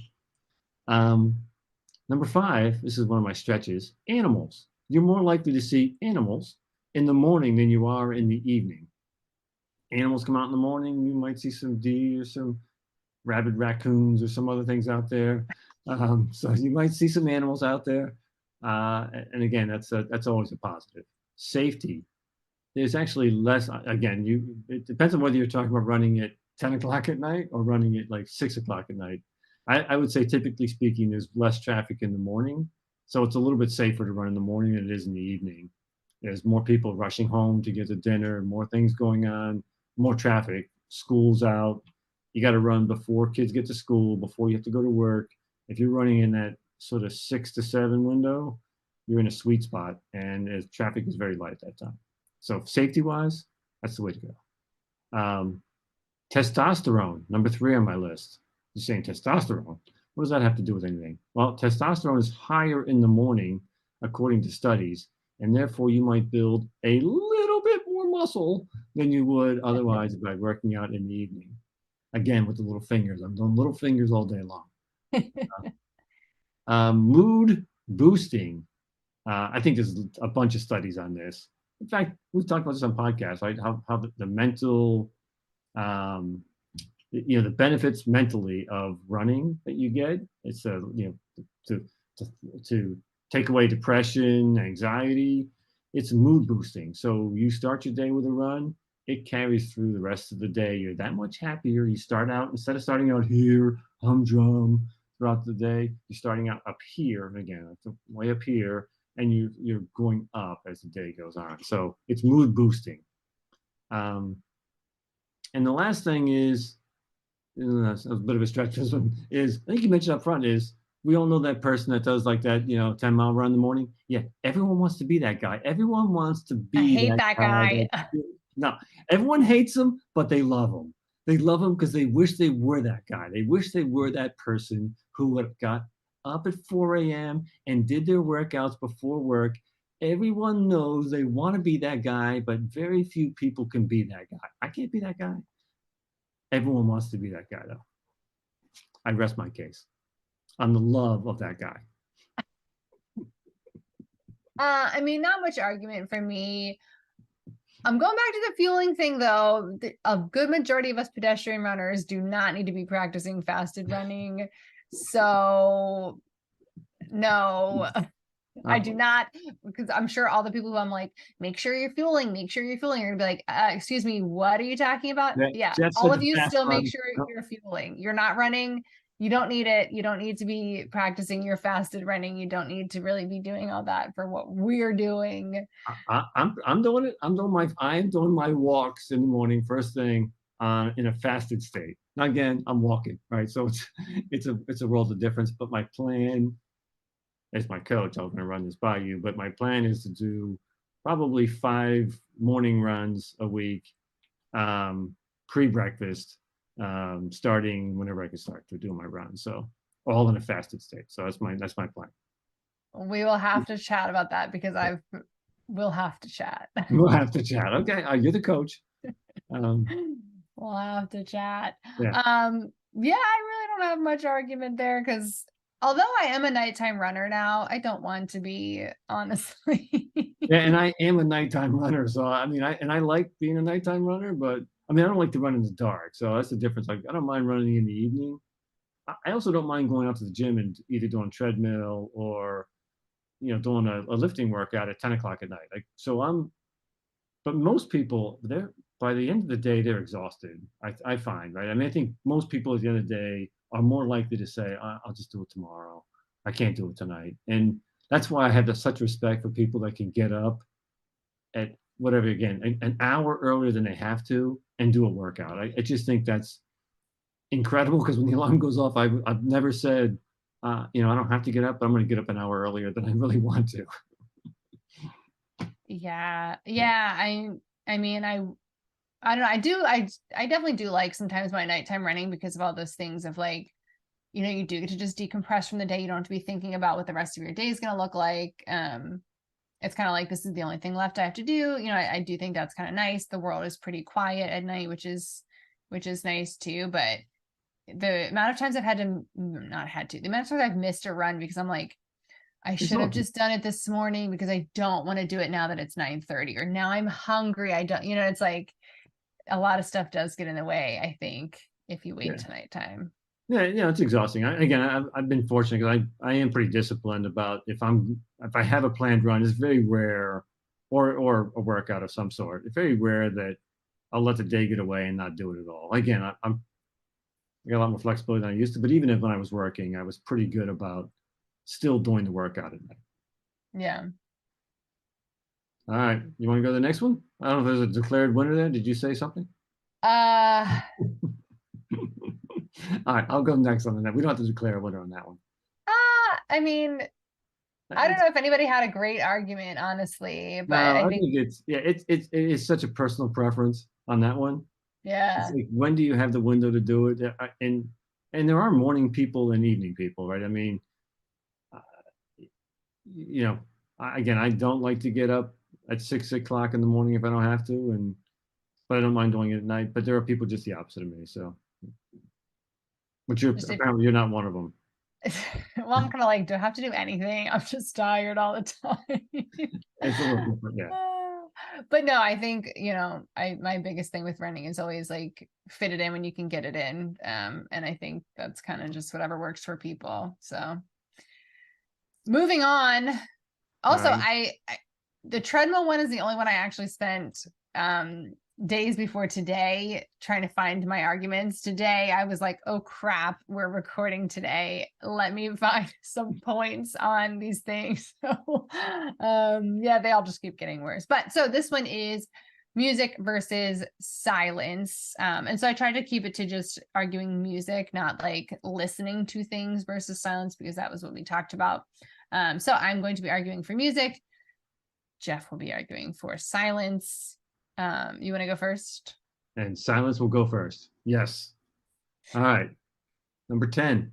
Number 5, this is one of my stretches, animals. You're more likely to see animals in the morning than you are in the evening. Animals come out in the morning, you might see some deer or some rabid raccoons or some other things out there. So you might see some animals out there. And again, that's always a positive. Safety. There's actually less, again, it depends on whether you're talking about running at 10 o'clock at night or running at like 6 o'clock at night. I would say, typically speaking, there's less traffic in the morning. So it's a little bit safer to run in the morning than it is in the evening. There's more people rushing home to get to dinner, more things going on, more traffic, school's out. You got to run before kids get to school, before you have to go to work. If you're running in that sort of 6 to 7 window, you're in a sweet spot, and traffic is very light at that time. So safety wise, that's the way to go. Testosterone, number 3 on my list. You're saying testosterone. What does that have to do with anything? Well, testosterone is higher in the morning, according to studies, and therefore you might build a little bit more muscle than you would otherwise by working out in the evening. Again, with the little fingers. I'm doing little fingers all day long. Mood boosting. I think there's a bunch of studies on this. In fact, we've talked about this on podcasts, right? How the mental, the benefits mentally of running that you get. It's to take away depression, anxiety. It's mood boosting. So you start your day with a run, it carries through the rest of the day. You're that much happier. You start out, instead of starting out here, humdrum throughout the day, you're starting out up here, and again, way up here, and you're going up as the day goes on. So it's mood boosting. And the last thing is, that's a bit of a stretch, this one is, I think you mentioned up front, is we all know that person that does like that, 10-mile run in the morning. Yeah, everyone wants to be that guy. Everyone wants to I be hate that that guy. guy. No, everyone hates him, but they love him. They love him because they wish they were that guy. They wish they were that person who had got up at 4 a.m. and did their workouts before work. Everyone knows they want to be that guy, but very few people can be that guy. I can't be that guy. Everyone wants to be that guy, though. I rest my case on the love of that guy. I mean, not much argument for me. I'm going back to the fueling thing, though. A good majority of us pedestrian runners do not need to be practicing fasted running. So, no, I do not, because I'm sure all the people who I'm like, make sure you're fueling, are going to be like, excuse me, what are you talking about? Yeah, all of you still make sure you're fueling. You're not running. You don't need it. You don't need to be practicing your fasted running. You don't need to really be doing all that for what we're doing. I'm doing it. I'm doing my walks in the morning, first thing, in a fasted state. Now again, I'm walking, right? So it's a world of difference. But my plan, as my coach, I was going to run this by you, but my plan is to do probably 5 morning runs a week, pre-breakfast, starting whenever I can start to do my run. So all in a fasted state. So that's my plan. We will have to chat about that, because we'll have to chat. We'll have to chat. Okay, you're the coach. We'll have to chat. Yeah. Yeah, I really don't have much argument there, because although I am a nighttime runner now, I don't want to be, honestly. Yeah, and I am a nighttime runner, so I mean, I like being a nighttime runner, but I mean, I don't like to run in the dark, so that's the difference. Like, I don't mind running in the evening. I also don't mind going out to the gym and either doing treadmill or doing a lifting workout at 10 o'clock at night. Like, but most people, by the end of the day, they're exhausted. I find, right? I mean, I think most people at the end of the day are more likely to say, I'll just do it tomorrow. I can't do it tonight. And that's why I have such respect for people that can get up at whatever, again, an hour earlier than they have to and do a workout. I just think that's incredible, because when the alarm goes off, I've never said, I don't have to get up, but I'm going to get up an hour earlier than I really want to. Yeah. I mean, I don't know. I definitely do like sometimes my nighttime running, because of all those things of like, you do get to just decompress from the day. You don't have to be thinking about what the rest of your day is going to look like. It's kind of like, this is the only thing left I have to do. I do think that's kind of nice. The world is pretty quiet at night, which is nice too. But the amount of times the amount of times I've missed a run because I'm like, I It's should have all just done it this morning because I don't want to do it now that it's 9:30, or now I'm hungry. I don't, it's like a lot of stuff does get in the way, I think, if you wait yeah. till nighttime. Yeah, it's exhausting. I've been fortunate because I am pretty disciplined about if I have a planned run, it's very rare, or a workout of some sort. It's very rare that I'll let the day get away and not do it at all. Again, I got a lot more flexibility than I used to, but even if when I was working, I was pretty good about still doing the workout at night. Yeah. All right, you want to go to the next one? I don't know if there's a declared winner there. Did you say something? Uh, All right, I'll go next on that. We don't have to declare a winner on that one. I mean, I don't It's know if anybody had a great argument, honestly, but No, I I think, think it is such a personal preference on that one. It's yeah, like, when do you have the window to do it? And there are morning people and evening people, right? I mean, uh, you know, again, I don't like to get up at 6 o'clock in the morning if I don't have to, but I don't mind doing it at night. But there are people just the opposite of me. So, but just if, apparently you're not one of them. well, I'm kind of like, do I have to do anything? I'm just tired all the time. It's a little different, yeah. But no, I think, my biggest thing with running is always like fit it in when you can get it in. And I think that's kind of just whatever works for people. So moving on. All Also, right. the treadmill one is the only one I actually spent days before today trying to find my arguments. Today I was like, oh crap, we're recording today, let me find some points on these things. So yeah, they all just keep getting worse. But so this one is music versus silence, and so I tried to keep it to just arguing music, not like listening to things, versus silence, because that was what we talked about. So I'm going to be arguing for music. Jeff will be arguing for silence. You want to go first? And silence will go first. Yes. All right. Number 10,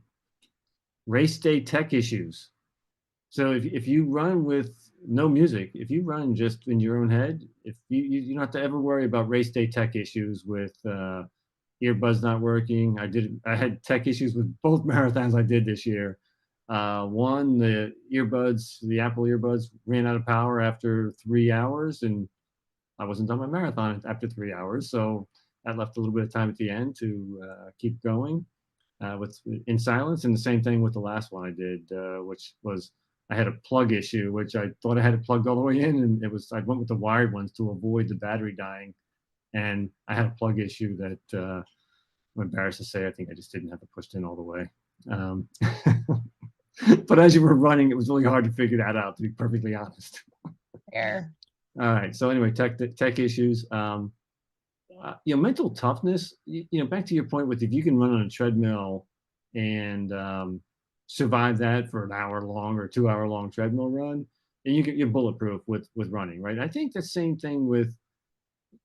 race day tech issues. So if you run with no music, if you run just in your own head, if you don't have to ever worry about race day tech issues with earbuds not working. I had tech issues with both marathons I did this year. One, the Apple earbuds ran out of power after 3 hours, and I wasn't done my marathon after 3 hours. So that left a little bit of time at the end to keep going in silence. And the same thing with the last one I did, which was I had a plug issue, which I thought I had it plugged all the way in, and I went with the wired ones to avoid the battery dying, and I had a plug issue that I'm embarrassed to say I think I just didn't have it pushed in all the way. Um, but as you were running, it was really hard to figure that out, to be perfectly honest. Fair. All right. So anyway, tech issues. Mental toughness. Back to your point with if you can run on a treadmill and survive that for an hour long or 2 hour long treadmill run, and you're bulletproof with running, right? I think the same thing with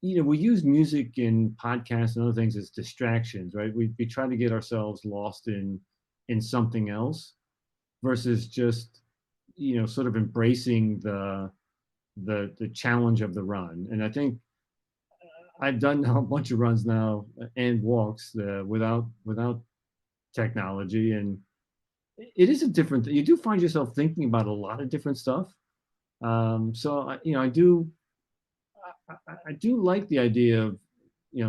we use music and podcasts and other things as distractions, right? We try to get ourselves lost in something else versus just sort of embracing the challenge of the run. And I think I've done now a bunch of runs now and walks without technology, and it is a different. You do find yourself thinking about a lot of different stuff. So I do like the idea of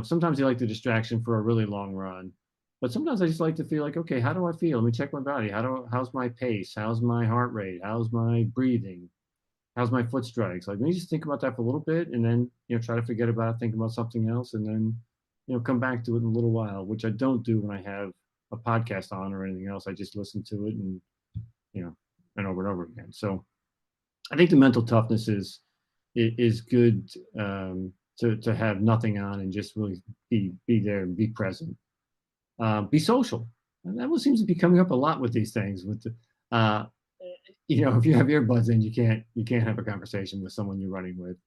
sometimes you like the distraction for a really long run, but sometimes I just like to feel like, okay, how do I feel? Let me check my body. How's my pace? How's my heart rate? How's my breathing? How's my foot strikes? Like, let me just think about that for a little bit, and then try to forget about it, think about something else, and then come back to it in a little while, which I don't do when I have a podcast on or anything else. I just listen to it and and over and over again. So I think the mental toughness is good, to have nothing on and just really be there and be present. Be social. And that one seems to be coming up a lot with these things. If you have earbuds in, you can't have a conversation with someone you're running with.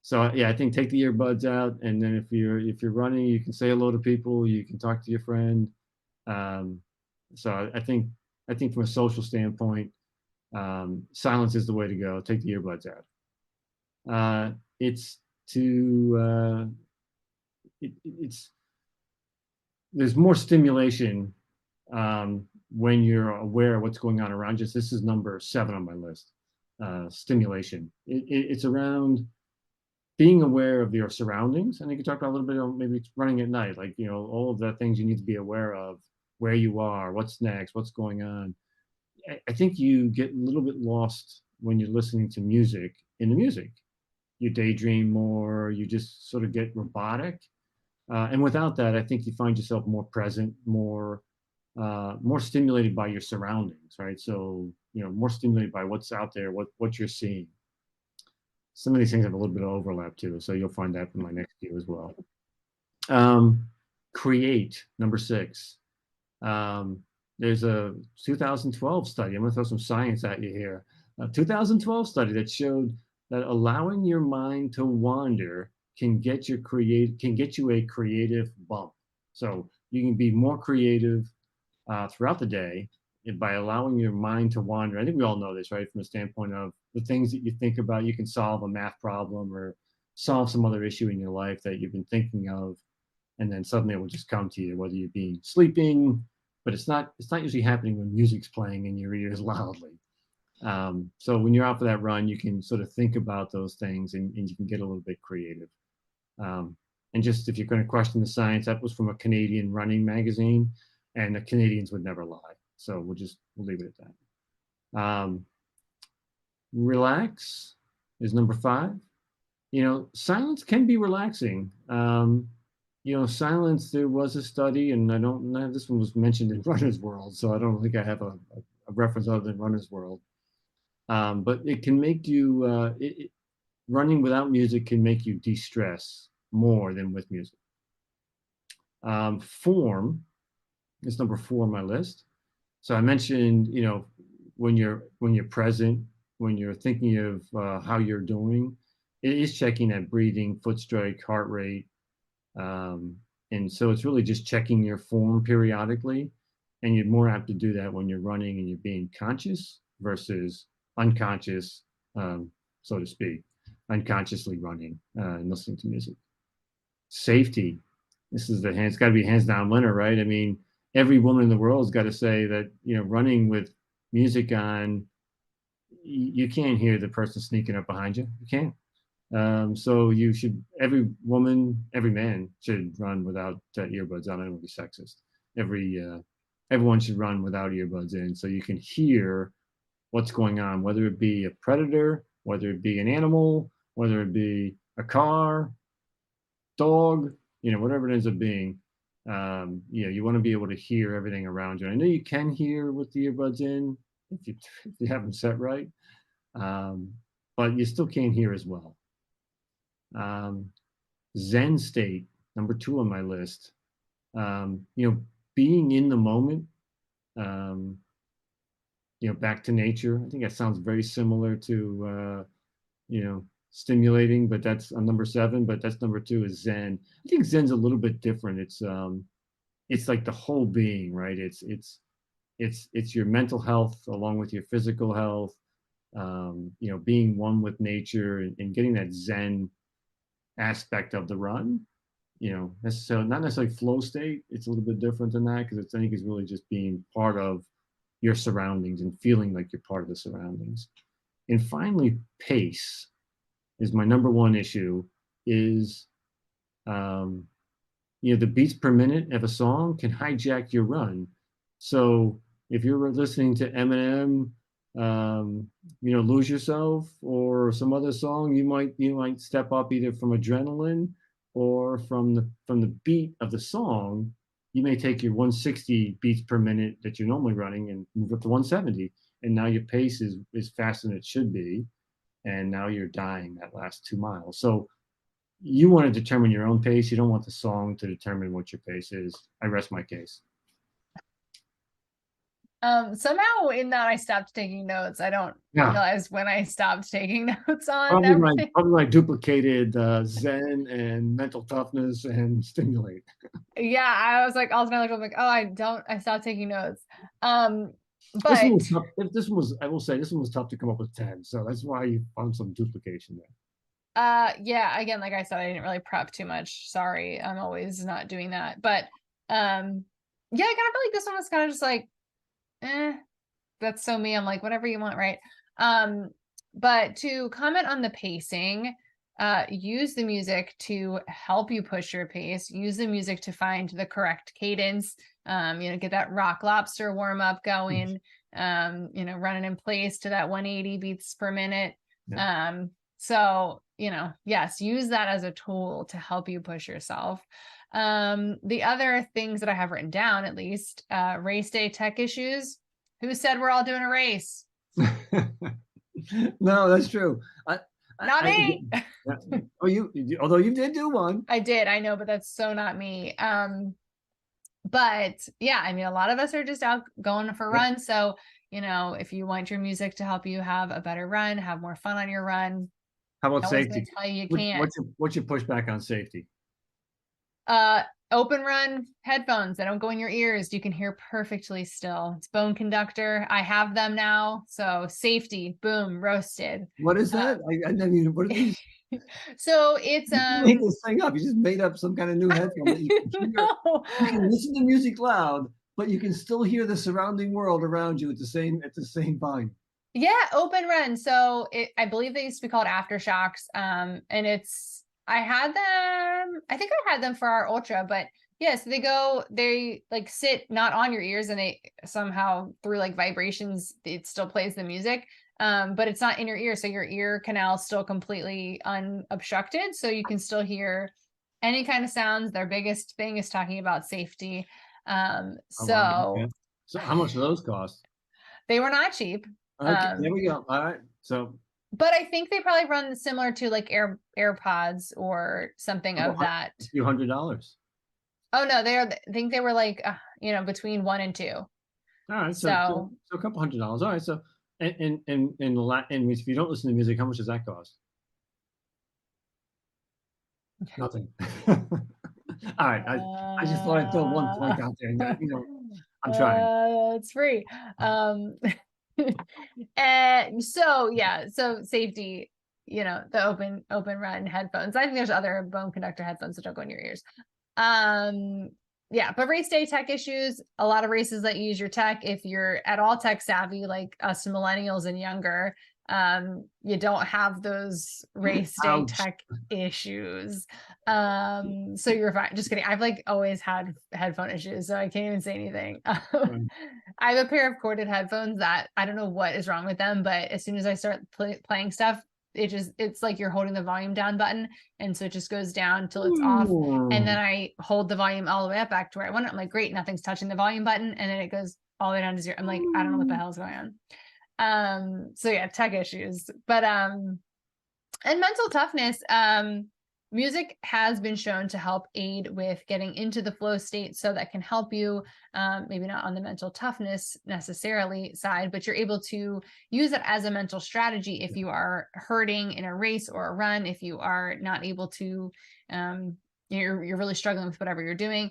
So yeah, I think take the earbuds out, and then if you're running, you can say hello to people, you can talk to your friend. Um, so I think from a social standpoint, silence is the way to go. Take the earbuds out. It's to it's there's more stimulation when you're aware of what's going on around you. This is number 7 on my list. Stimulation. It's around being aware of your surroundings. And you can talk about a little bit on maybe running at night, like, all of the things you need to be aware of, where you are, what's next, what's going on. I think you get a little bit lost when you're listening to music in the music. You daydream more, you just sort of get robotic. And without that, I think you find yourself more present, more stimulated by your surroundings, right? So, more stimulated by what's out there, what you're seeing. Some of these things have a little bit of overlap too, so you'll find that in my next view as well. Create, number 6. There's a 2012 study. I'm going to throw some science at you here. A 2012 study that showed that allowing your mind to wander can get you a creative bump. So you can be more creative throughout the day by allowing your mind to wander. I think we all know this, right? From the standpoint of the things that you think about, you can solve a math problem or solve some other issue in your life that you've been thinking of, and then suddenly it will just come to you, whether you're being sleeping, but it's not usually happening when music's playing in your ears loudly. So when you're out for that run, you can sort of think about those things, and you can get a little bit creative. And just if you're going to question the science, that was from a Canadian running magazine, and the Canadians would never lie. So we'll leave it at that. Relax is number 5. Silence can be relaxing. Silence, there was a study, and I don't know, this one was mentioned in Runner's World, so I don't think I have a reference other than Runner's World. But it can make you, running without music can make you de-stress more than with music. Form is number 4 on my list. So I mentioned, when you're present, when you're thinking of how you're doing, it is checking that breathing, foot strike, heart rate. And so it's really just checking your form periodically. And you're more apt to do that when you're running and you're being conscious versus unconscious, so to speak, unconsciously running and listening to music. Safety. This is it's got to be hands down winner, right? I mean, every woman in the world has got to say that, running with music on, you can't hear the person sneaking up behind you. You can't. So every woman, every man should run without earbuds on. I don't want to be sexist. Everyone should run without earbuds in, so you can hear what's going on, whether it be a predator, whether it be an animal, whether it be a car, dog, whatever it ends up being. You want to be able to hear everything around you. I know you can hear with the earbuds in if you have them set right, but you still can't hear as well. Zen state, number 2 on my list. Being in the moment, back to nature. I think that sounds very similar to, stimulating, but that's on number 7, but that's number 2 is Zen. I think Zen's a little bit different. It's like the whole being, right? It's your mental health along with your physical health, being one with nature and getting that Zen aspect of the run, not necessarily flow state. It's a little bit different than that, because I think it's really just being part of your surroundings and feeling like you're part of the surroundings. And finally, pace is my number 1 issue. Is the beats per minute of a song can hijack your run. So if you're listening to Eminem, Lose Yourself or some other song, you might step up either from adrenaline or from the beat of the song. You may take your 160 beats per minute that you're normally running and move up to 170, and now your pace is faster than it should be, and now you're dying that last 2 miles. So you want to determine your own pace. You don't want the song to determine what your pace is. I rest my case. Somehow in that I stopped taking notes. I don't realize when I stopped taking notes on probably my duplicated Zen and mental toughness and stimulate. Yeah, I was like, ultimately, I'm like, oh, I stopped taking notes. But this one was, I will say, this one was tough to come up with 10, so that's why you found some duplication there. Yeah, again, like I said, I didn't really prep too much. Sorry, I'm always not doing that. But yeah, I kind of feel like this one was kind of just like that's so me. I'm like, whatever you want, right? Um, but to comment on the pacing, use the music to help you push your pace. Use the music to find the correct cadence. Get that rock lobster warm up going. Running in place to that 180 beats per minute. Yeah. So, yes, use that as a tool to help you push yourself. The other things that I have written down, at least, race day tech issues. Who said we're all doing a race? No, that's true. Not me. Although you did do one. I did, I know, but that's so not me. But yeah, I mean, a lot of us are just out going for runs. So, if you want your music to help you have a better run, have more fun on your run, How about no one's safety? going to tell you can't. What's your pushback on safety? Open run headphones. They don't go in your ears. You can hear perfectly still. It's bone conductor. I have them now. So safety, boom, roasted. What is that? I never even, what are these? So it's You made this thing up. You just made up some kind of new headphone that no. you can listen to music loud, but you can still hear the surrounding world around you at the same volume. Yeah, open run. So I believe they used to be called aftershocks. And I think I had them for our ultra, but yes, they like sit not on your ears, and they somehow through like vibrations, it still plays the music. But it's not in your ear. So your ear canal is still completely unobstructed. So you can still hear any kind of sounds. Their biggest thing is talking about safety. Oh, wow, okay. So how much do those cost? They were not cheap. Okay, there we go. All right. So, but I think they probably run similar to like AirPods or something of that. A few $100s. Oh no, I think they were like between 1 and 2. All right, So a couple $100. All right, so and if you don't listen to music, how much does that cost? Nothing. All right, I just thought I'd throw one point out there. I'm trying. It's free. And so yeah, so safety, the open run headphones. I think there's other bone conductor headphones that don't go in your ears. Yeah, but race day tech issues, a lot of races that use your tech. If you're at all tech savvy, like us millennials and younger, you don't have those race day tech issues. So you're fine. Just kidding. I've like always had headphone issues, so I can't even say anything. I have a pair of corded headphones that I don't know what is wrong with them, but as soon as I start playing stuff, it's like you're holding the volume down button, and so it just goes down till it's off, and then I hold the volume all the way up back to where I want it. I'm like, great, nothing's touching the volume button, and then it goes all the way down to 0. I'm like, I don't know what the hell is going on. So yeah, tech issues, but and mental toughness. Music has been shown to help aid with getting into the flow state, so that can help you, maybe not on the mental toughness necessarily side, but you're able to use it as a mental strategy if you are hurting in a race or a run, if you are not able to, you're really struggling with whatever you're doing.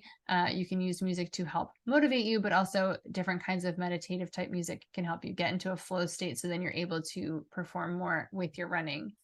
You can use music to help motivate you, but also different kinds of meditative type music can help you get into a flow state, so then you're able to perform more with your running.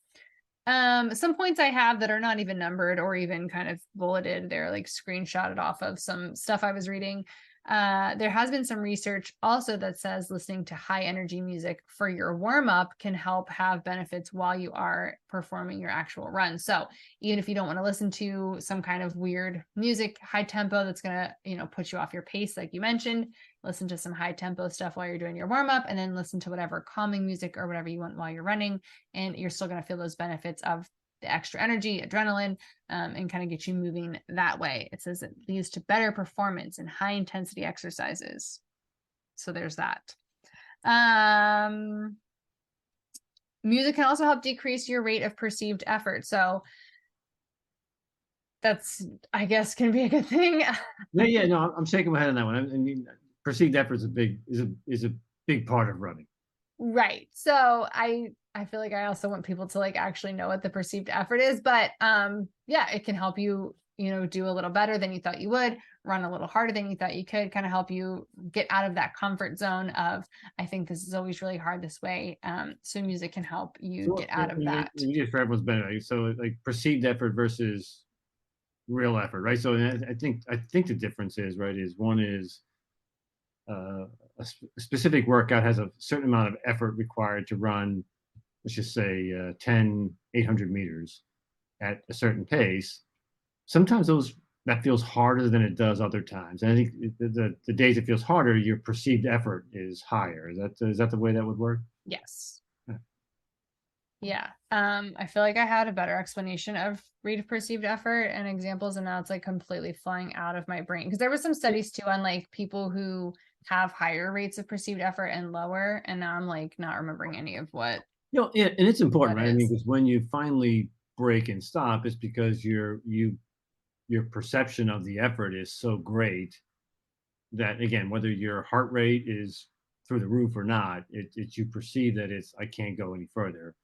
Some points I have that are not even numbered or even kind of bulleted, they're like screenshotted off of some stuff I was reading. There has been some research also that says listening to high energy music for your warm up can help have benefits while you are performing your actual run. So even if you don't want to listen to some kind of weird music, high tempo, that's going to, put you off your pace, like you mentioned, listen to some high tempo stuff while you're doing your warm up, and then listen to whatever calming music or whatever you want while you're running. And you're still going to feel those benefits of the extra energy, adrenaline, and kind of get you moving that way. It says it leads to better performance in high intensity exercises. So there's that. Music can also help decrease your rate of perceived effort. So that's, I guess, can be a good thing. Yeah, no, I'm shaking my head on that one. I mean, perceived effort is a big part of running. Right. So I feel like I also want people to like actually know what the perceived effort is, but yeah, it can help you, do a little better than you thought you would, run a little harder than you thought you could, kind of help you get out of that comfort zone of, I think this is always really hard this way. So music can help you get out of that. Just for everyone's benefit. So like perceived effort versus real effort, right? So I think the difference is, right, is one is a specific workout has a certain amount of effort required to run, let's just say 10, 800 meters at a certain pace. Sometimes that feels harder than it does other times. And I think the days it feels harder, your perceived effort is higher. Is that the way that would work? Yes. Yeah. Yeah. I feel like I had a better explanation of perceived effort and examples, and now it's like completely flying out of my brain. Because there were some studies too on like people who have higher rates of perceived effort and lower, and now I'm like not remembering any of what Yeah, and it's important, that right? I mean, is. because when you finally break and stop, it's because your perception of the effort is so great that, again, whether your heart rate is through the roof or not, it's you perceive that it's I can't go any further.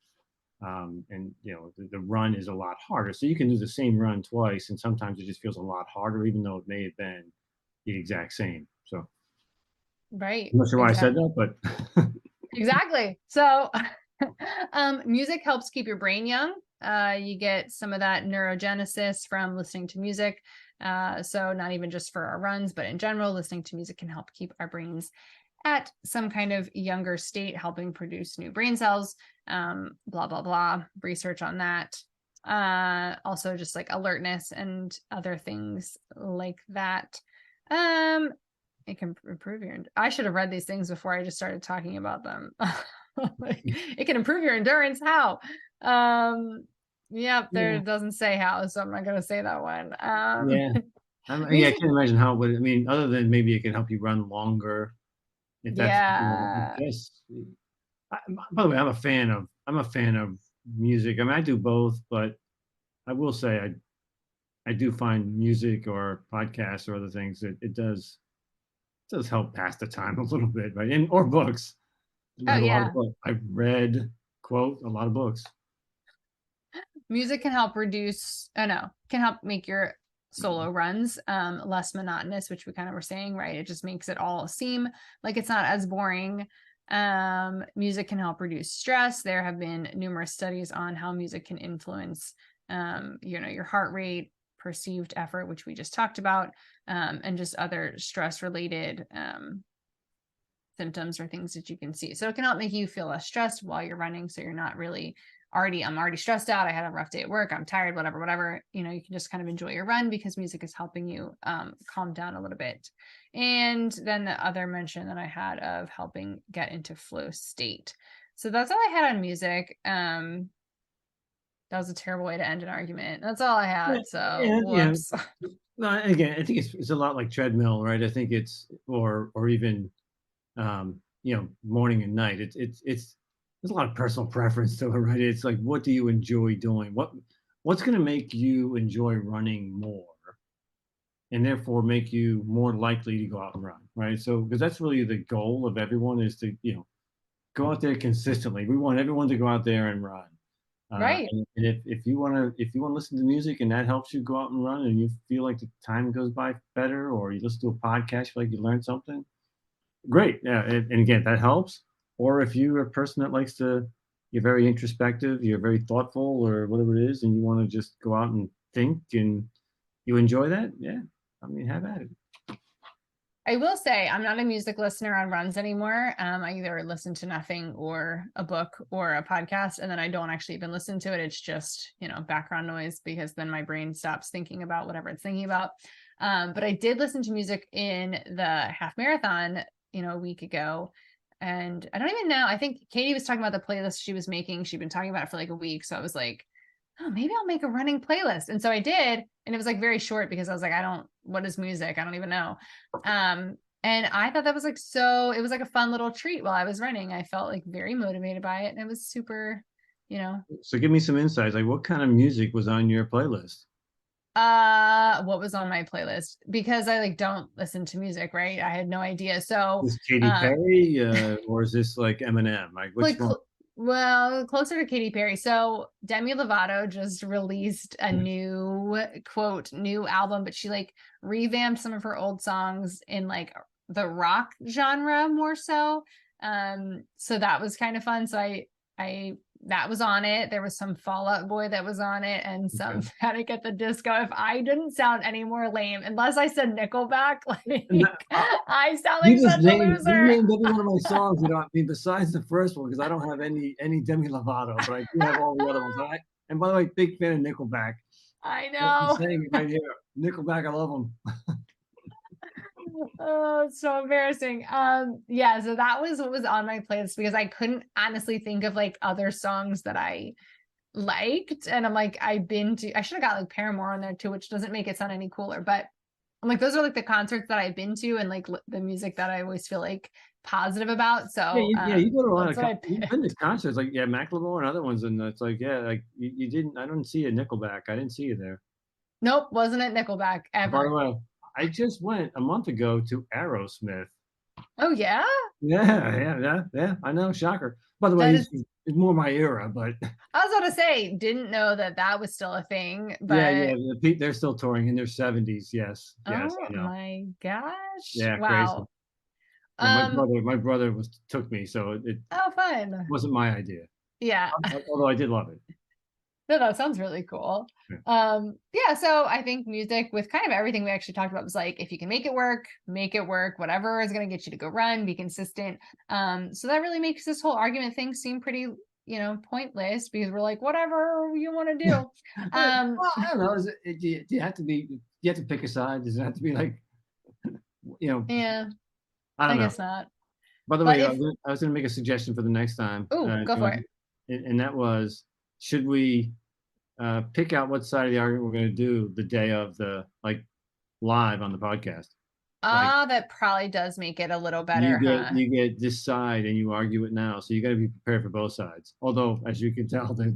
And the run is a lot harder. So you can do the same run twice, and sometimes it just feels a lot harder, even though it may have been the exact same. So Right. I'm not sure why I said Exactly. that, but Exactly. So, music helps keep your brain young. You get some of that neurogenesis from listening to music. So not even just for our runs, but in general, listening to music can help keep our brains at some kind of younger state, helping produce new brain cells. Blah, blah, blah. Research on that. Also just like alertness and other things like that. Um, it can improve your. I should have read these things before I just started talking about them. Like, it can improve your endurance. How? Yep, there yeah, doesn't say how, so I'm not gonna say that one. yeah. Yeah, I Music. can't imagine how it would. I mean, other than maybe it can help you run longer, if that's I Yeah. guess. By the way, I'm a fan of music. I mean, I do both, but I will say I do find music or podcasts or other things that it does help pass the time a little bit, right? And or books. I Oh read a lot of yeah. books. I've read, quote, a lot of books. Music can help reduce. Oh no, can help make your solo runs less monotonous, which we kind of were saying, right? It just makes it all seem like it's not as boring. Music can help reduce stress. There have been numerous studies on how music can influence your heart rate, perceived effort, which we just talked about, and just other stress related symptoms or things that you can see. So it can help make you feel less stressed while you're running. So you're not really I'm already stressed out. I had a rough day at work. I'm tired, whatever. You can just kind of enjoy your run because music is helping you calm down a little bit. And then the other mention that I had of helping get into flow state. So that's all I had on music. That was a terrible way to end an argument. That's all I Yeah, had. So yeah, yeah. whoops. No, again, I think it's a lot like treadmill, right? I think it's or even morning and night. It's there's a lot of personal preference to it, right? It's like, what do you enjoy doing? What's going to make you enjoy running more, and therefore make you more likely to go out and run, right? So because that's really the goal of everyone is to go out there consistently. We want everyone to go out there and run. Right. And if you want to listen to music and that helps you go out and run and you feel like the time goes by better, or you listen to a podcast, feel like you learned something, great. Yeah, and again, that helps. Or if you're a person that you're very introspective, you're very thoughtful, or whatever it is, and you want to just go out and think and you enjoy that, yeah, I mean, have at it. I will say I'm not a music listener on runs anymore. I either listen to nothing or a book or a podcast, and then I don't actually even listen to it. It's just, background noise because then my brain stops thinking about whatever it's thinking about. But I did listen to music in the half marathon, a week ago. And I don't even know. I think Katie was talking about the playlist she was making. She'd been talking about it for like a week. So I was like, oh, maybe I'll make a running playlist. And so I did. And it was like very short because I was like, what is music? I don't even know. And I thought that was like, it was like a fun little treat while I was running. I felt like very motivated by it. And it was super, you know, So give me some insights. Like, what kind of music was on your playlist? what was on my playlist because I like don't listen to music, right? I had no idea. So, Is Katy um, Perry, or is this like Eminem? Like, which like one? well, closer to Katy Perry. So Demi Lovato just released a new album, but she like revamped some of her old songs in like the rock genre more so. So that was kind of fun. So I that was on it. There was some Fall Out Boy that was on it, and some Panic at the Disco. If I didn't sound any more lame, unless I said Nickelback, like I sound like such a loser. You named every one of my songs. I mean, besides the first one, because I don't have any Demi Lovato, but I do have all the other ones. And by the way, big fan of Nickelback. I know. I'm saying it right here. Nickelback, I love them. Oh, it's so embarrassing. Yeah, so that was what was on my playlist because I couldn't honestly think of like other songs that I liked. And I'm like, I should have got like Paramore on there too, which doesn't make it sound any cooler, but I'm like, those are like the concerts that I've been to and like the music that I always feel like positive about. So you go to a lot of you've been to concerts like Macklemore and other ones, and it's like like you didn't. I don't see a Nickelback. I didn't see you there. Nope, wasn't at Nickelback ever. By the way, I just went a month ago to Aerosmith. Oh yeah? Yeah. I know, shocker. By the way, it's more my era, but I was about to say, didn't know that was still a thing. But yeah, they're still touring in their 70s. Yes, oh I know. My gosh! Yeah, wow. Crazy. My brother took me, so it fun. Wasn't my idea. Yeah, although I did love it. No, that sounds really cool. Yeah. So I think music with kind of everything we actually talked about was like, if you can make it work, whatever is going to get you to go run, be consistent. So that really makes this whole argument thing seem pretty, pointless because we're like, whatever you want to do. Well, I don't know. Do you have to pick a side? Does it have to be like, Yeah. I don't know. I guess not. By the way, I was going to make a suggestion for the next time. Oh, go for it. And that was, should we pick out what side of the argument we're going to do the day of the live on the podcast? That probably does make it a little better. You get this side and you argue it now, so you got to be prepared for both sides. Although, as you can tell, there's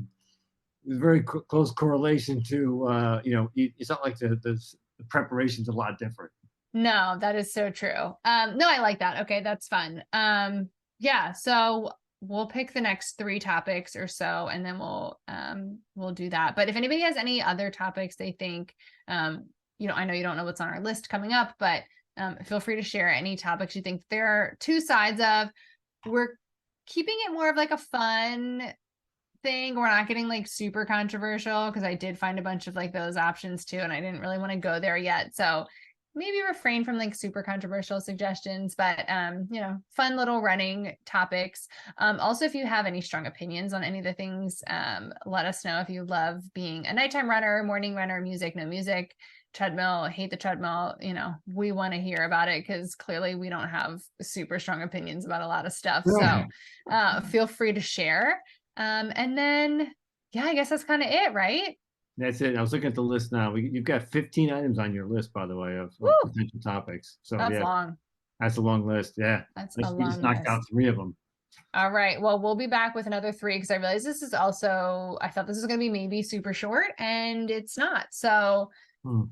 very close correlation to it's not like the preparation's a lot different. No, that is so true. No, I like that. Okay, that's fun. Yeah, so we'll pick the next 3 topics or so, and then we'll do that. But if anybody has any other topics they think, I know you don't know what's on our list coming up, but feel free to share any topics you think there are 2 sides of. We're keeping it more of like a fun thing. We're not getting like super controversial because I did find a bunch of like those options too, and I didn't really want to go there yet. So maybe refrain from like super controversial suggestions, but fun little running topics. Also, if you have any strong opinions on any of the things, let us know. If you love being a nighttime runner, morning runner, music, no music, treadmill, hate the treadmill, we want to hear about it because clearly we don't have super strong opinions about a lot of stuff. So feel free to share. And then, I guess that's kind of it, right? That's it. I was looking at the list now. You've got 15 items on your list, by the way, of potential topics. So that's long. That's a long list. Yeah. That's a long list. Just knocked out 3 of them. All right. Well, we'll be back with another 3 because I realized this is also, I thought this was going to be maybe super short and it's not. So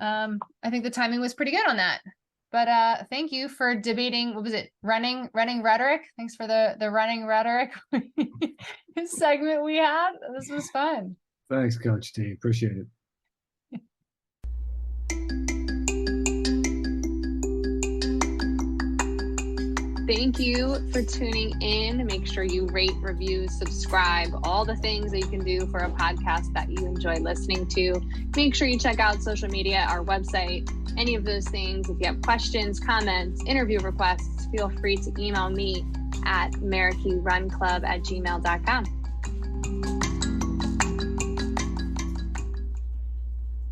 I think the timing was pretty good on that. But thank you for debating. What was it? Running rhetoric. Thanks for the running rhetoric segment we had. This was fun. Thanks, Coach T. Appreciate it. Thank you for tuning in. Make sure you rate, review, subscribe, all the things that you can do for a podcast that you enjoy listening to. Make sure you check out social media, our website, any of those things. If you have questions, comments, interview requests, feel free to email me at maracuyrunclub@gmail.com.